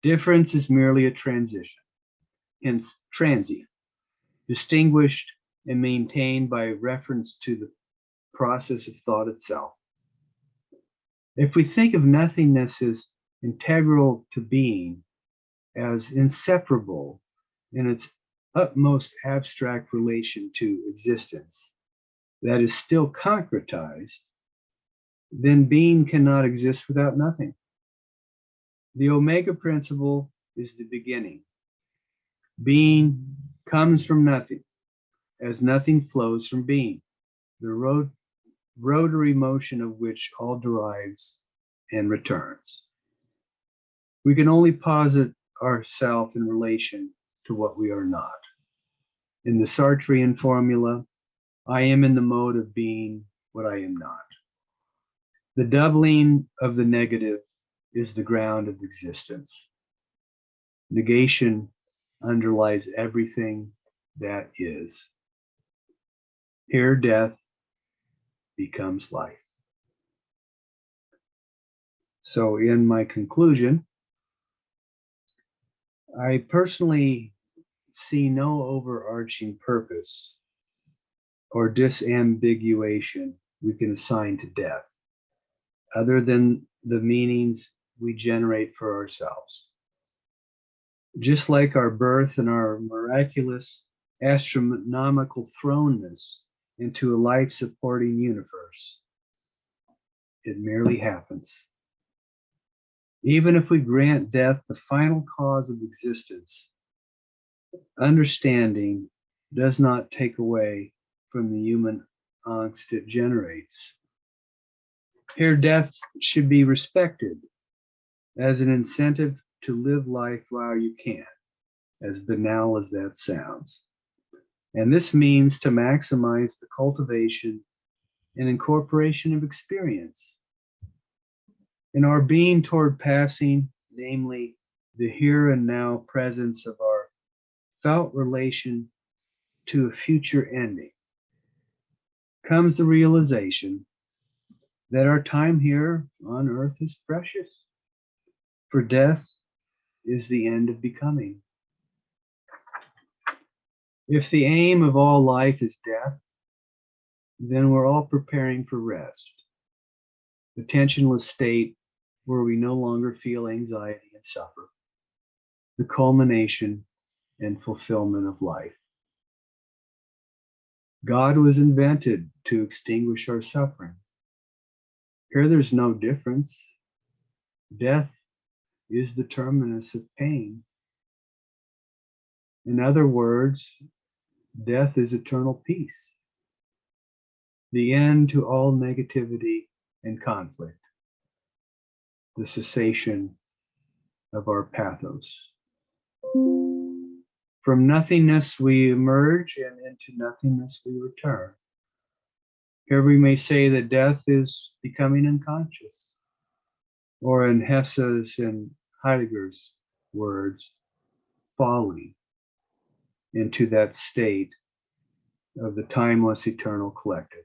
Difference is merely a transition, hence transient, distinguished and maintained by reference to the process of thought itself. If we think of nothingness as integral to being, as inseparable in its utmost abstract relation to existence that is still concretized, then being cannot exist without nothing. The Omega Principle is the beginning. Being comes from nothing, as nothing flows from being, the rotary motion of which all derives and returns. We can only posit ourselves in relation to what we are not. In the Sartrean formula, I am in the mode of being what I am not. The doubling of the negative is the ground of existence. Negation underlies everything that is. Here, death becomes life. So, in my conclusion, I personally see no overarching purpose or disambiguation we can assign to death, other than the meanings we generate for ourselves. Just like our birth and our miraculous astronomical thrownness into a life-supporting universe, it merely happens. Even if we grant death the final cause of existence, understanding does not take away from the human angst it generates. Here, death should be respected as an incentive to live life while you can, as banal as that sounds. And this means to maximize the cultivation and incorporation of experience. In our being toward passing, namely the here and now presence of our felt relation to a future ending, comes the realization that our time here on earth is precious, for death is the end of becoming. If the aim of all life is death, then we're all preparing for rest, the tensionless state where we no longer feel anxiety and suffer, the culmination and fulfillment of life. God was invented to extinguish our suffering. Here there's no difference. Death is the terminus of pain. In other words, death is eternal peace, the end to all negativity and conflict, the cessation of our pathos. From nothingness we emerge, and into nothingness we return. Here we may say that death is becoming unconscious, or in Hesse's and Heidegger's words, falling into that state of the timeless eternal collective,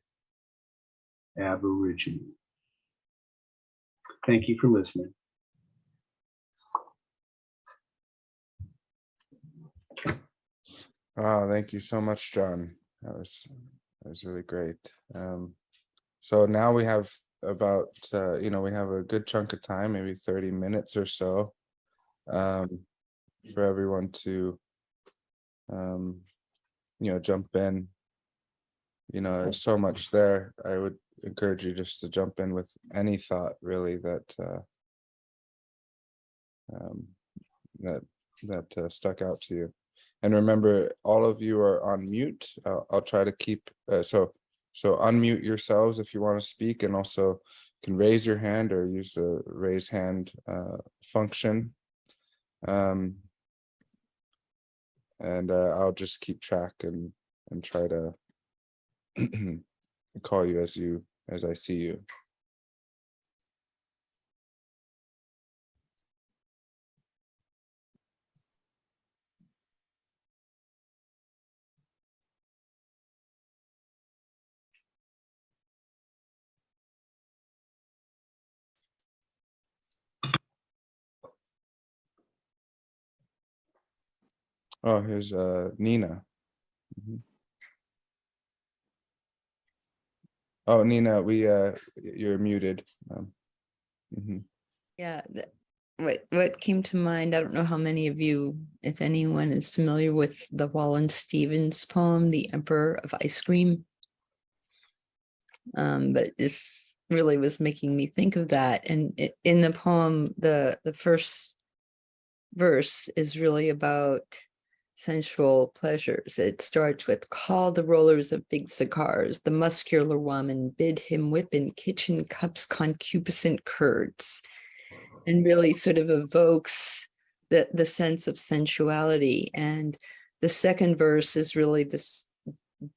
aborigine. Thank you for listening. Oh, thank you so much, John. That was really great. So now we have about we have a good chunk of time, maybe 30 minutes or so, for everyone to jump in. There's so much there. I would encourage you just to jump in with any thought really that stuck out to you. And remember, all of you are on mute. I'll try to keep so unmute yourselves if you want to speak, and also you can raise your hand or use the raise hand function. And I'll just keep track and try to call you as I see you. Oh, here's Nina. Mm-hmm. Oh, Nina, you're muted. Mm-hmm. Yeah, what came to mind, I don't know how many of you, if anyone, is familiar with the Wallace Stevens poem, The Emperor of Ice Cream. But this really was making me think of that. And in the poem, the first verse is really about sensual pleasures. It starts with, call the rollers of big cigars, the muscular woman, bid him whip in kitchen cups concupiscent curds, and really sort of evokes the sense of sensuality. And the second verse is really this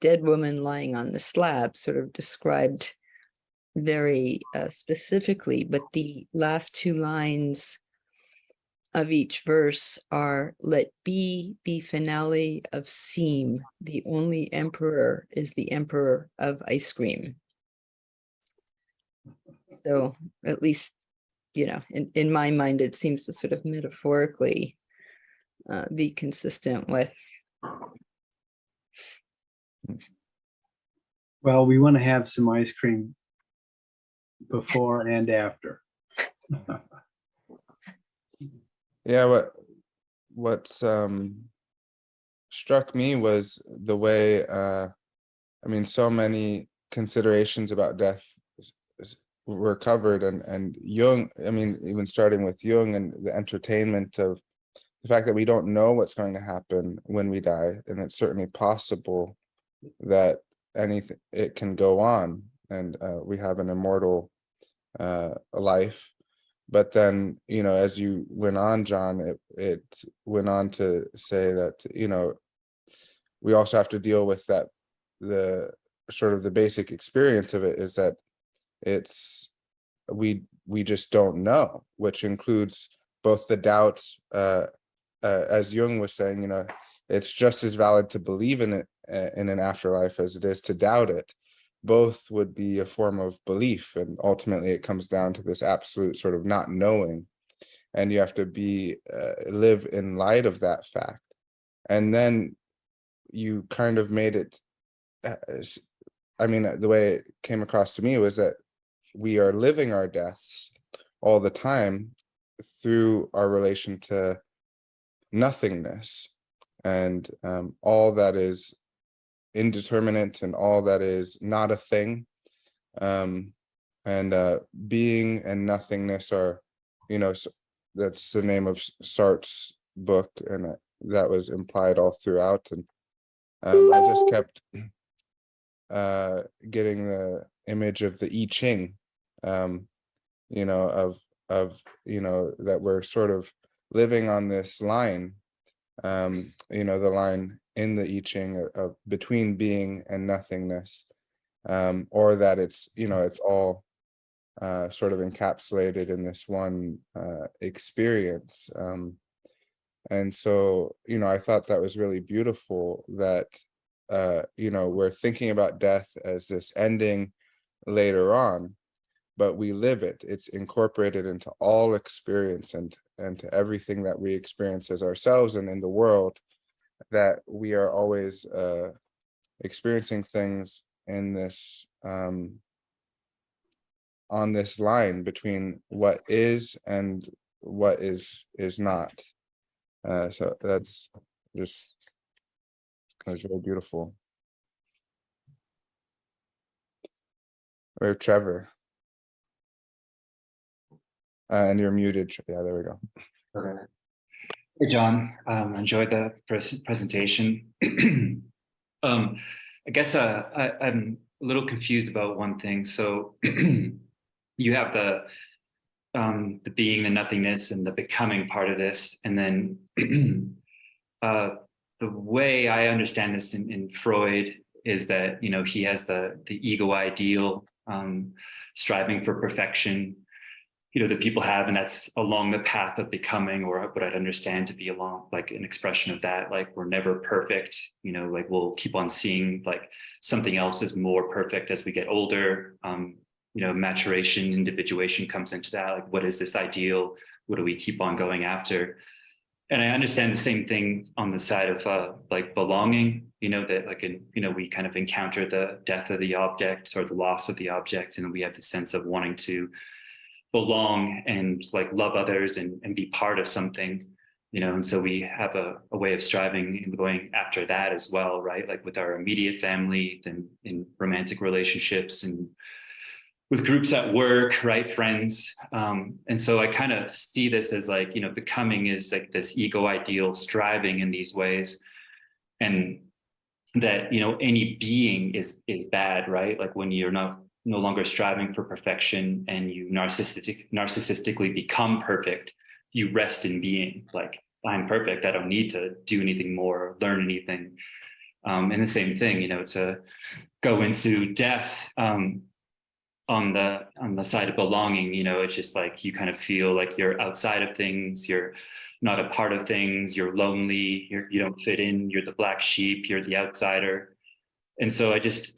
dead woman lying on the slab, sort of described very specifically, but the last two lines of each verse are, let be finale of seem, the only emperor is the emperor of ice cream. So at least, you know, in my mind, it seems to sort of metaphorically be consistent with. Well, we want to have some ice cream before and after. Yeah, what struck me was the way, I mean, so many considerations about death were covered, and Jung, I mean, even starting with Jung and the entertainment of the fact that we don't know what's going to happen when we die, and it's certainly possible that it can go on, and we have an immortal life. But then, you know, as you went on, John, it went on to say that, you know, we also have to deal with that, the sort of the basic experience of it is that it's, we just don't know, which includes both the doubts, as Jung was saying, you know, it's just as valid to believe in it, in an afterlife, as it is to doubt it. Both would be a form of belief, and ultimately it comes down to this absolute sort of not knowing, and you have to be live in light of that fact. And then you kind of made it, I mean, the way it came across to me was that we are living our deaths all the time through our relation to nothingness, and all that is indeterminate and all that is not a thing, and being and nothingness are, you know, that's the name of Sartre's book, and that was implied all throughout. And I just kept getting the image of the I Ching, you know, of you know, that we're sort of living on this line, you know, the line in the I Ching of between being and nothingness, or that it's, you know, it's all sort of encapsulated in this one experience. And so, you know, I thought that was really beautiful that, you know, we're thinking about death as this ending later on, but we live it. It's incorporated into all experience and to everything that we experience as ourselves and in the world, that we are always experiencing things in this, on this line between what is and what is not. So that's just, that's really beautiful. We have Trevor. And you're muted. Yeah, there we go. Okay. Hey, John. Enjoyed the presentation. I guess I'm a little confused about one thing. So you have the being, the nothingness, and the becoming part of this, and then the way I understand this in Freud is that, you know, he has the ego ideal, striving for perfection, you know, that people have, and that's along the path of becoming, or what I'd understand to be along, like an expression of that, like we're never perfect, you know, like we'll keep on seeing like something else is more perfect as we get older. You know, maturation, individuation comes into that, like what is this ideal? What do we keep on going after? And I understand the same thing on the side of like belonging, you know, that like, you know, we kind of encounter the death of the object or the loss of the object, and we have the sense of wanting to belong and like love others and be part of something, you know, and so we have a way of striving and going after that as well, right? Like with our immediate family, then in romantic relationships and with groups at work, right, friends. And so I kind of see this as like, you know, becoming is like this ego ideal, striving in these ways, and that, you know, any being is bad, right? Like when you're no longer striving for perfection and you narcissistically become perfect, you rest in being like, I'm perfect, I don't need to do anything more or learn anything. And the same thing, you know, to go into death on the side of belonging, you know, it's just like you kind of feel like you're outside of things, you're not a part of things, you're lonely, you don't fit in, you're the black sheep, you're the outsider. And so I just,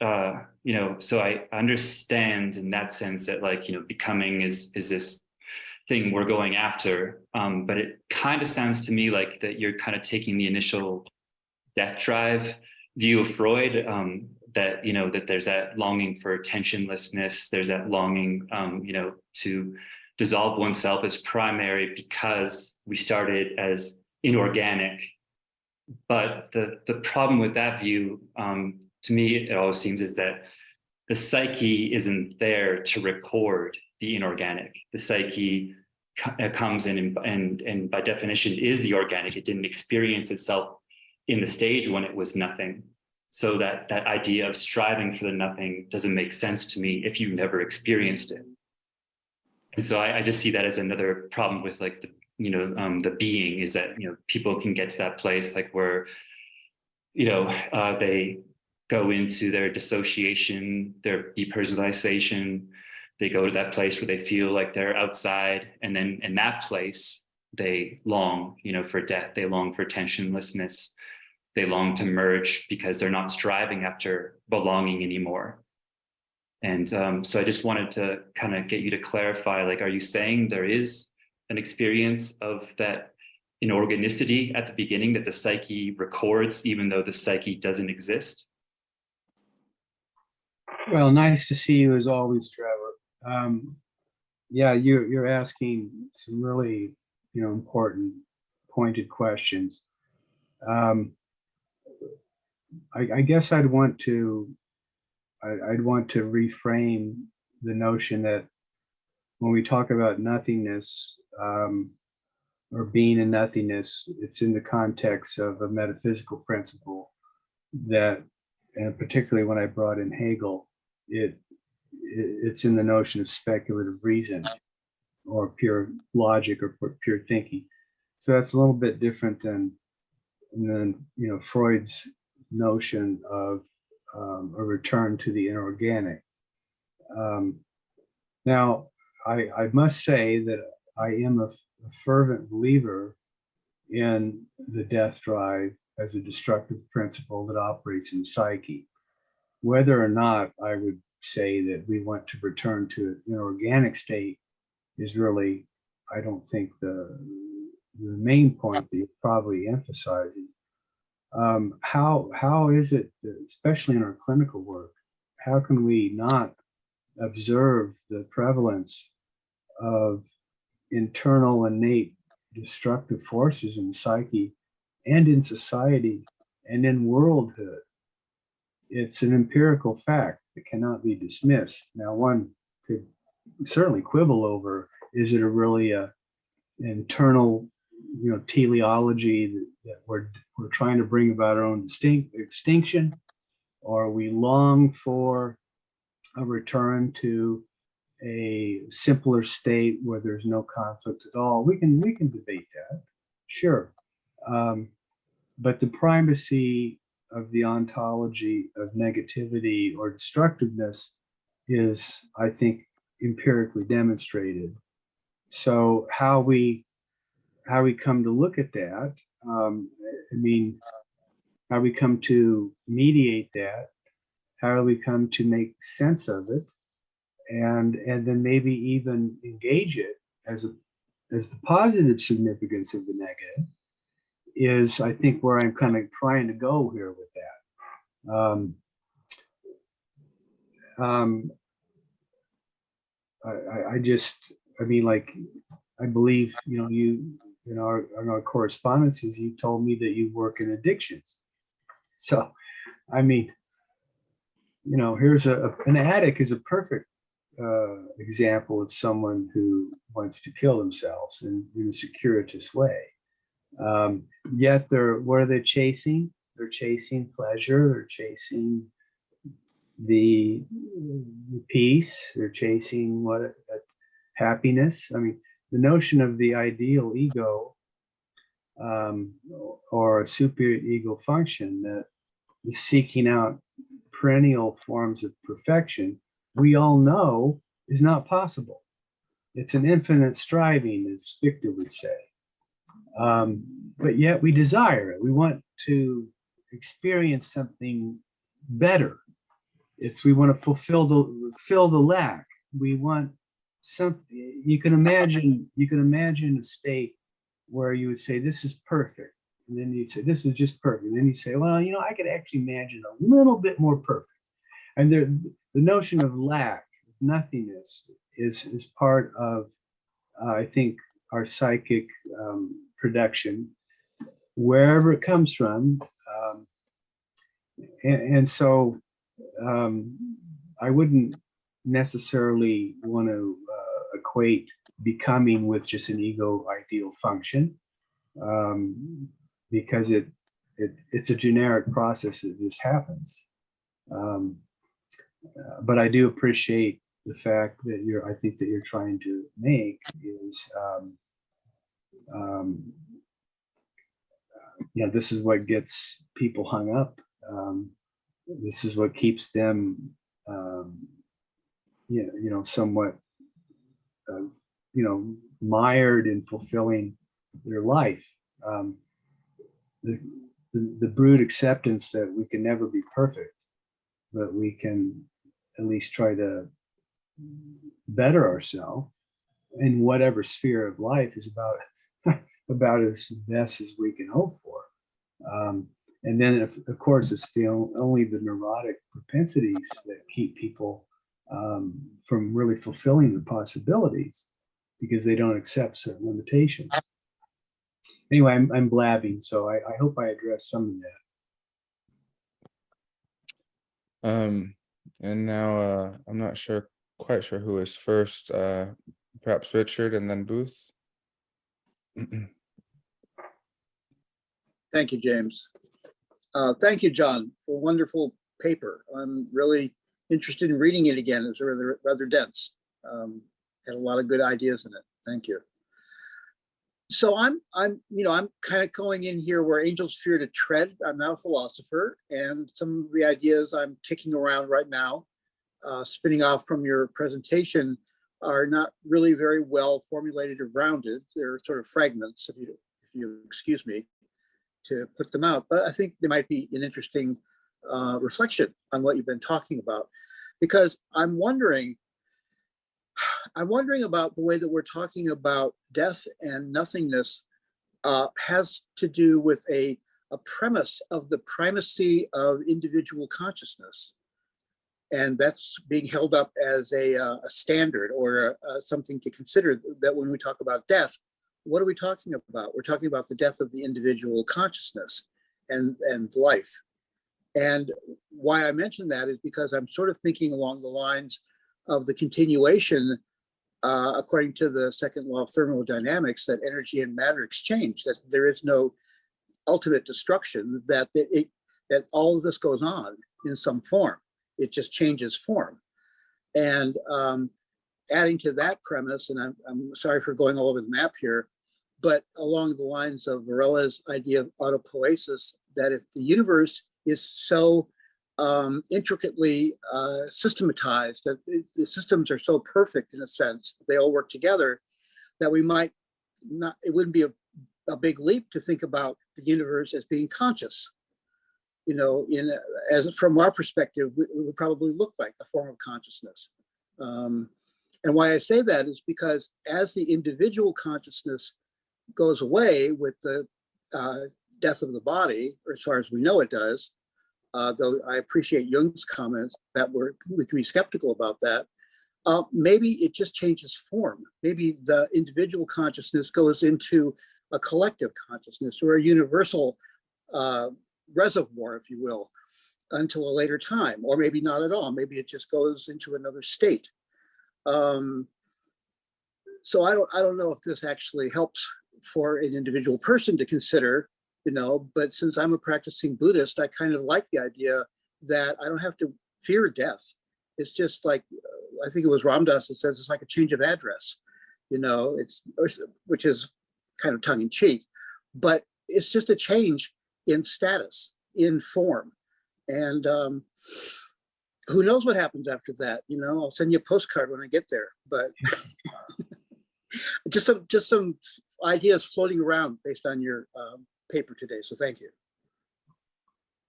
you know, so I understand in that sense that like, you know, becoming is this thing we're going after. But it kind of sounds to me like that you're kind of taking the initial death drive view of Freud, that, you know, that there's that longing for tensionlessness, there's that longing, you know, to dissolve oneself as primary because we started as inorganic. But the problem with that view, to me, it always seems is that the psyche isn't there to record the inorganic. The psyche comes in and by definition is the organic. It didn't experience itself in the stage when it was nothing. So that idea of striving for the nothing doesn't make sense to me if you never experienced it. And so I just see that as another problem with like the, you know, the being, is that, you know, people can get to that place like where, you know, they go into their dissociation, their depersonalization, they go to that place where they feel like they're outside, and then in that place they long, you know, for death, they long for tensionlessness, they long to merge because they're not striving after belonging anymore. And so I just wanted to kind of get you to clarify, like, are you saying there is an experience of that inorganicity at the beginning that the psyche records, even though the psyche doesn't exist? Well, nice to see you as always, Trevor. Yeah, you're asking some really, you know, important, pointed questions. I guess I'd want to reframe the notion that when we talk about nothingness, or being in nothingness, it's in the context of a metaphysical principle that, and particularly when I brought in Hegel, it's in the notion of speculative reason or pure logic or pure thinking. So that's a little bit different than you know, Freud's notion of a return to the inorganic. Now, I must say that I am a fervent believer in the death drive as a destructive principle that operates in psyche. Whether or not I would say that we want to return to an organic state is really, I don't think, the main point that you're probably emphasizing. How is it, especially in our clinical work, how can we not observe the prevalence of internal innate destructive forces in the psyche and in society and in worldhood? It's an empirical fact that cannot be dismissed. Now, one could certainly quibble over, is it really a internal, you know, teleology that we're trying to bring about our own extinction, or we long for a return to a simpler state where there's no conflict at all? We can debate that, sure, but the primacy of the ontology of negativity or destructiveness is, I think, empirically demonstrated. So how we come to look at that, I mean, how we come to mediate that, how do we come to make sense of it, and then maybe even engage it as the positive significance of the negative, is, I think, where I'm kind of trying to go here with that. I mean, like, I believe, you know, you in our correspondences, you told me that you work in addictions. So, I mean, you know, here's an addict is a perfect example of someone who wants to kill themselves in a circuitous way. Yet what are they chasing? They're chasing pleasure. They're chasing the peace. They're chasing happiness. I mean, the notion of the ideal ego or a superior ego function that is seeking out perennial forms of perfection, we all know is not possible. It's an infinite striving, as Victor would say. But yet we desire it. We want to experience something better. We want to fill the lack. We want something. You can imagine a state where you would say, this is perfect. And then you'd say, this was just perfect. And then you'd say, well, I could actually imagine a little bit more perfect. And the notion of lack, nothingness, is part of, I think, our psychic production, wherever it comes from. And so I wouldn't necessarily want to equate becoming with just an ego ideal function, because it's a generic process that just happens. But I do appreciate the fact that I think that you're trying to make is, this is what gets people hung up. This is what keeps them, somewhat, mired in fulfilling their life. The brute acceptance that we can never be perfect, but we can at least try to better ourselves in whatever sphere of life is about as best as we can hope for. And then, of course, it's only the neurotic propensities that keep people from really fulfilling the possibilities, because they don't accept certain limitations. Anyway, I'm blabbing, so I hope I addressed some of that. And now I'm not quite sure who is first. Perhaps Richard and then Booth. Thank you, James. Thank you, John, for a wonderful paper. I'm really interested in reading it again. It's rather dense. Had a lot of good ideas in it. Thank you. So I'm kind of going in here where angels fear to tread. I'm now a philosopher, and some of the ideas I'm kicking around right now, spinning off from your presentation, are not really very well formulated or grounded. They're sort of fragments, if you excuse me, to put them out. But I think they might be an interesting reflection on what you've been talking about, because I'm wondering about the way that we're talking about death and nothingness has to do with a premise of the primacy of individual consciousness. And that's being held up as a standard or something to consider, that when we talk about death, what are we talking about? We're talking about the death of the individual consciousness and life. And why I mention that is because I'm sort of thinking along the lines of the continuation, according to the second law of thermodynamics, that energy and matter exchange, that there is no ultimate destruction, that all of this goes on in some form. It just changes form. And adding to that premise, and I'm sorry for going all over the map here, but along the lines of Varela's idea of autopoiesis, that if the universe is so intricately systematized, that the systems are so perfect in a sense, they all work together, that we might not, it wouldn't be a big leap to think about the universe as being conscious. As from our perspective, it would probably look like a form of consciousness. And why I say that is because as the individual consciousness goes away with the death of the body, or as far as we know it does, though I appreciate Jung's comments that we can be skeptical about that, maybe it just changes form. Maybe the individual consciousness goes into a collective consciousness or a universal reservoir, if you will, until a later time, or maybe not at all. Maybe it just goes into another state. So I don't know if this actually helps for an individual person to consider, but since I'm a practicing Buddhist, I kind of like the idea that I don't have to fear death. It's just like, I think it was Ram Dass that says it's like a change of address, which is kind of tongue in cheek, but it's just a change in status, in form. And who knows what happens after that? I'll send you a postcard when I get there, but just some ideas floating around based on your paper today. So thank you.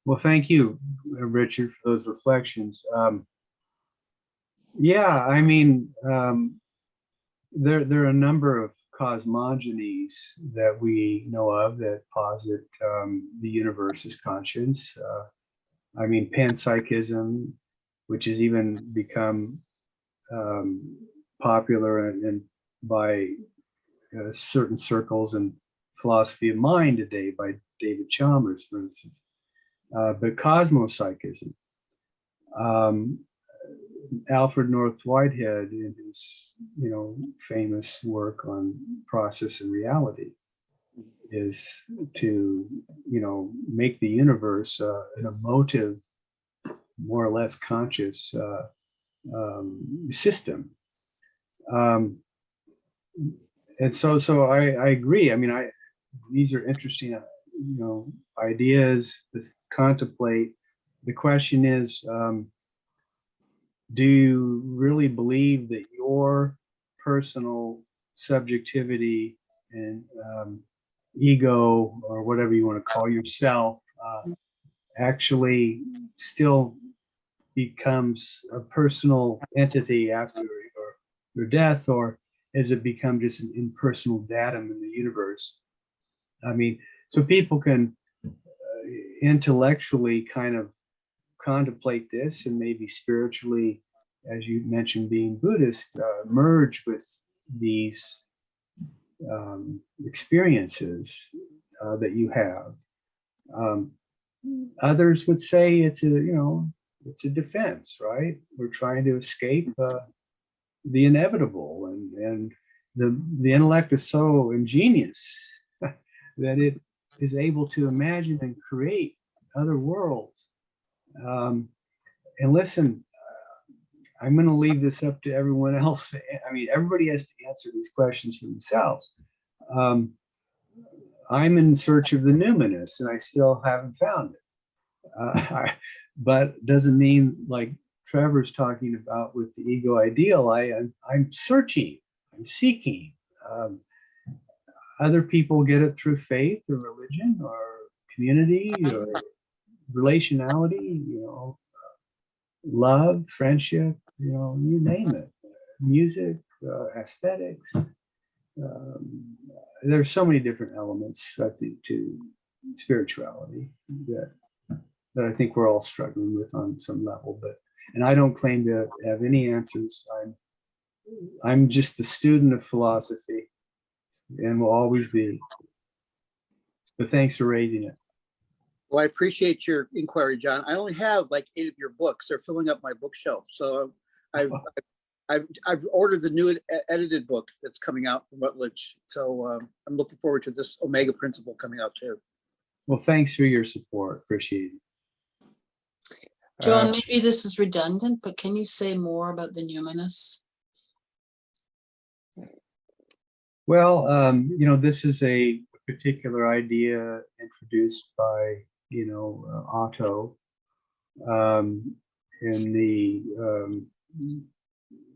Well, thank you, Richard, for those reflections. Yeah, I mean, there are a number of cosmogonies that we know of that posit the universe as conscience. I mean, panpsychism, which has even become popular and by certain circles and philosophy of mind today by David Chalmers, for instance. But cosmopsychism, Alfred North Whitehead in his famous work on process and reality is to make the universe an emotive, more or less conscious system. And so I agree. I mean, these are interesting ideas to contemplate. The question is, do you really believe that your personal subjectivity and ego, or whatever you want to call yourself, actually still becomes a personal entity after your death, or has it become just an impersonal datum in the universe? I mean, so people can intellectually kind of contemplate this, and maybe spiritually, as you mentioned, being Buddhist, merge with these experiences that you have. Others would say it's a defense, right? We're trying to escape the inevitable, and the intellect is so ingenious that it is able to imagine and create other worlds. And listen, I'm going to leave this up to everyone else. I mean, everybody has to answer these questions for themselves. I'm in search of the numinous, and I still haven't found it. But doesn't mean, like Trevor's talking about with the ego ideal, I'm searching, I'm seeking. Other people get it through faith or religion or community or relationality, love, friendship, you name it, music, aesthetics. There's so many different elements, I think, to spirituality that I think we're all struggling with on some level. And I don't claim to have any answers. I'm just a student of philosophy and will always be. But thanks for raising it. Well, I appreciate your inquiry, John. I only have like 8 of your books. They're filling up my bookshelf. So I've ordered the new edited book that's coming out from Rutledge. So I'm looking forward to this O'Mega Principle coming out too. Well, thanks for your support. Appreciate it. John, maybe this is redundant, but can you say more about the numinous? Well, this is a particular idea introduced by, Otto in the,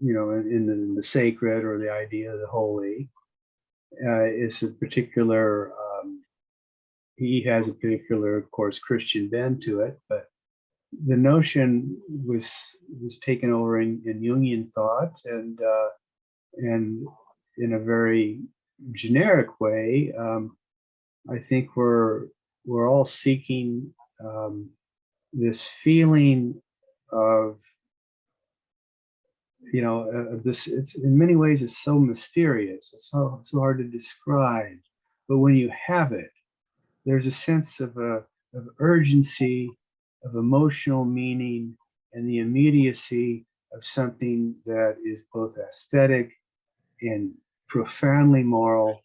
in the sacred, or the idea of the holy. It's a particular, he has a particular, of course, Christian bend to it, but the notion was taken over in Jungian thought, and in a very generic way. I think we're all seeking this feeling of, this. It's in many ways it's so mysterious. It's so hard to describe, but when you have it, there's a sense of urgency, of emotional meaning, and the immediacy of something that is both aesthetic and profoundly moral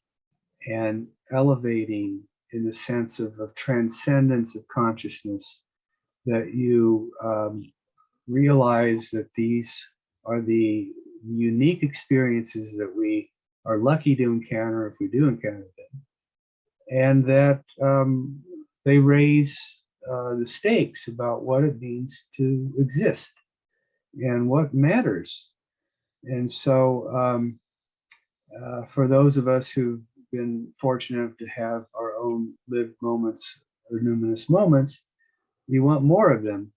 and elevating in the sense of transcendence of consciousness, that you realize that these are the unique experiences that we are lucky to encounter, if we do encounter them, and that they raise the stakes about what it means to exist and what matters. And so for those of us who've been fortunate enough to have our own lived moments or numinous moments, you want more of them.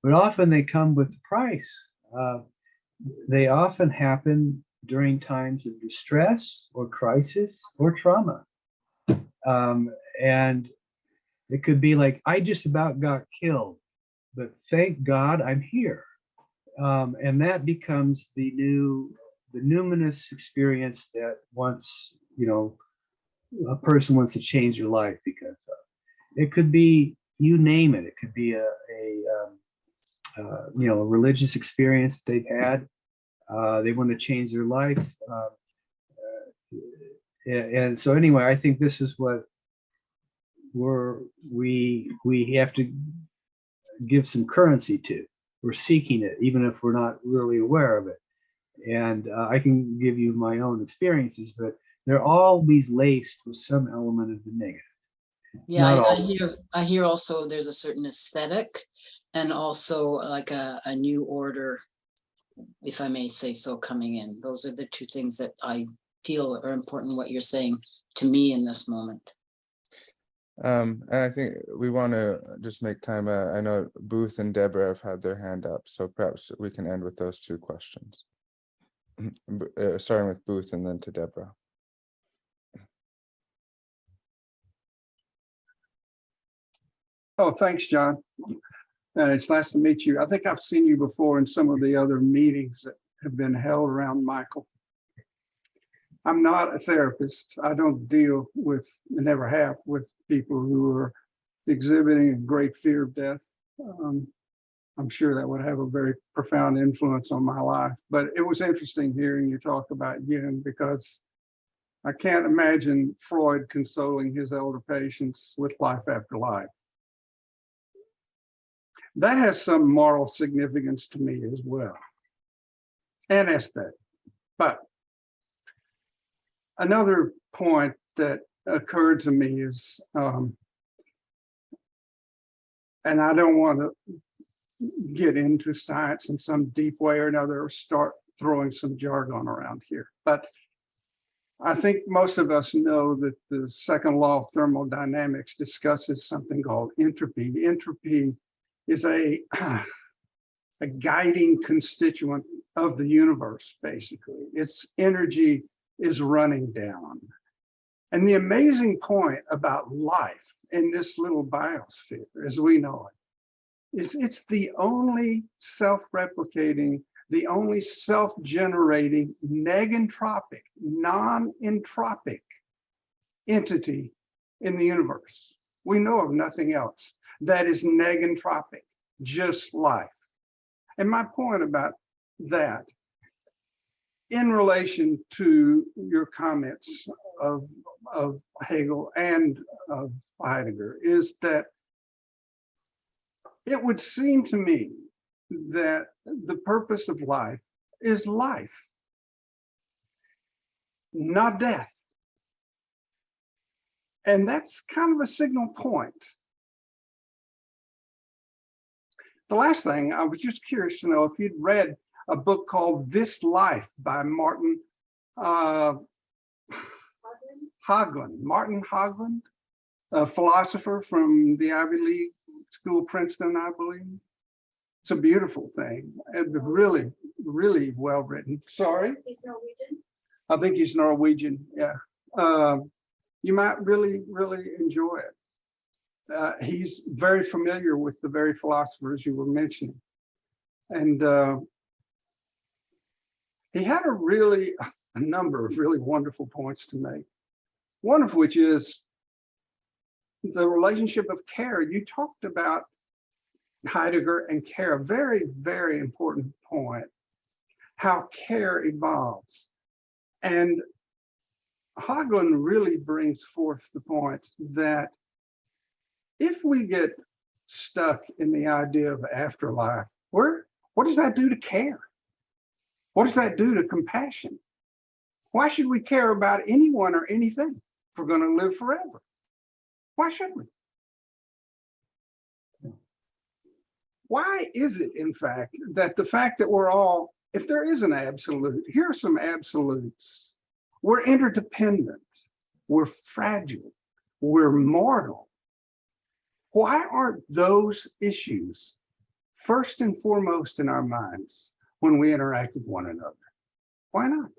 But often they come with a price. They often happen during times of distress or crisis or trauma. And it could be like, I just about got killed, but thank God I'm here. And that becomes the numinous experience that once, a person wants to change their life because of. It could be, you name it. It could be a religious experience they've had. They want to change their life. And so anyway, I think this is what we have to give some currency to. We're seeking it, even if we're not really aware of it. And I can give you my own experiences, but they're always laced with some element of the negative. Yeah, Not I hear also there's a certain aesthetic and also like a new order, if I may say so, coming in. Those are the two things that I feel are important, what you're saying to me in this moment. And I think we want to just make time. I know Booth and Deborah have had their hand up, so perhaps we can end with those two questions. Starting with Booth and then to Deborah. Oh, thanks, John. It's nice to meet you. I think I've seen you before in some of the other meetings that have been held around Michael. I'm not a therapist. I don't deal with, never have, with people who are exhibiting a great fear of death. I'm sure that would have a very profound influence on my life. But it was interesting hearing you talk about Jung, because I can't imagine Freud consoling his elder patients with life after life. That has some moral significance to me as well, and aesthetic. But another point that occurred to me is, and I don't want to get into science in some deep way or another, or start throwing some jargon around here, but I think most of us know that the second law of thermodynamics discusses something called entropy. Entropy is a guiding constituent of the universe, basically. Its energy is running down. And the amazing point about life in this little biosphere, as we know it, is it's the only self-replicating, the only self-generating, negentropic, non-entropic entity in the universe. We know of nothing else that is negentropic, just life. And my point about that, in relation to your comments of Hegel and of Heidegger, is that it would seem to me that the purpose of life is life, not death. And that's kind of a signal point. The last thing, I was just curious to know if you'd read a book called This Life by Martin Haglund, a philosopher from the Ivy League School, Princeton, I believe. It's a beautiful thing and really, really well written. Sorry? He's Norwegian. I think he's Norwegian, yeah. You might really, really enjoy it. He's very familiar with the very philosophers you were mentioning. And he had a number of really wonderful points to make. One of which is the relationship of care. You talked about Heidegger and care, a very, very important point, how care evolves. And Hagelin really brings forth the point that if we get stuck in the idea of afterlife, what does that do to care? What does that do to compassion? Why should we care about anyone or anything if we're going to live forever? Why should we? Why is it, in fact, that the fact that we're all, if there is an absolute, here are some absolutes. We're interdependent, we're fragile, we're mortal. Why aren't those issues first and foremost in our minds when we interact with one another? Why not?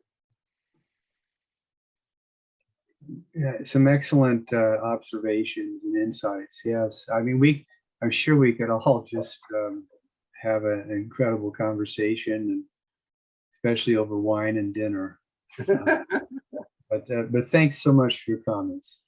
Yeah, some excellent observations and insights. Yes, I mean, I'm sure we could all just have an incredible conversation, and especially over wine and dinner. But thanks so much for your comments.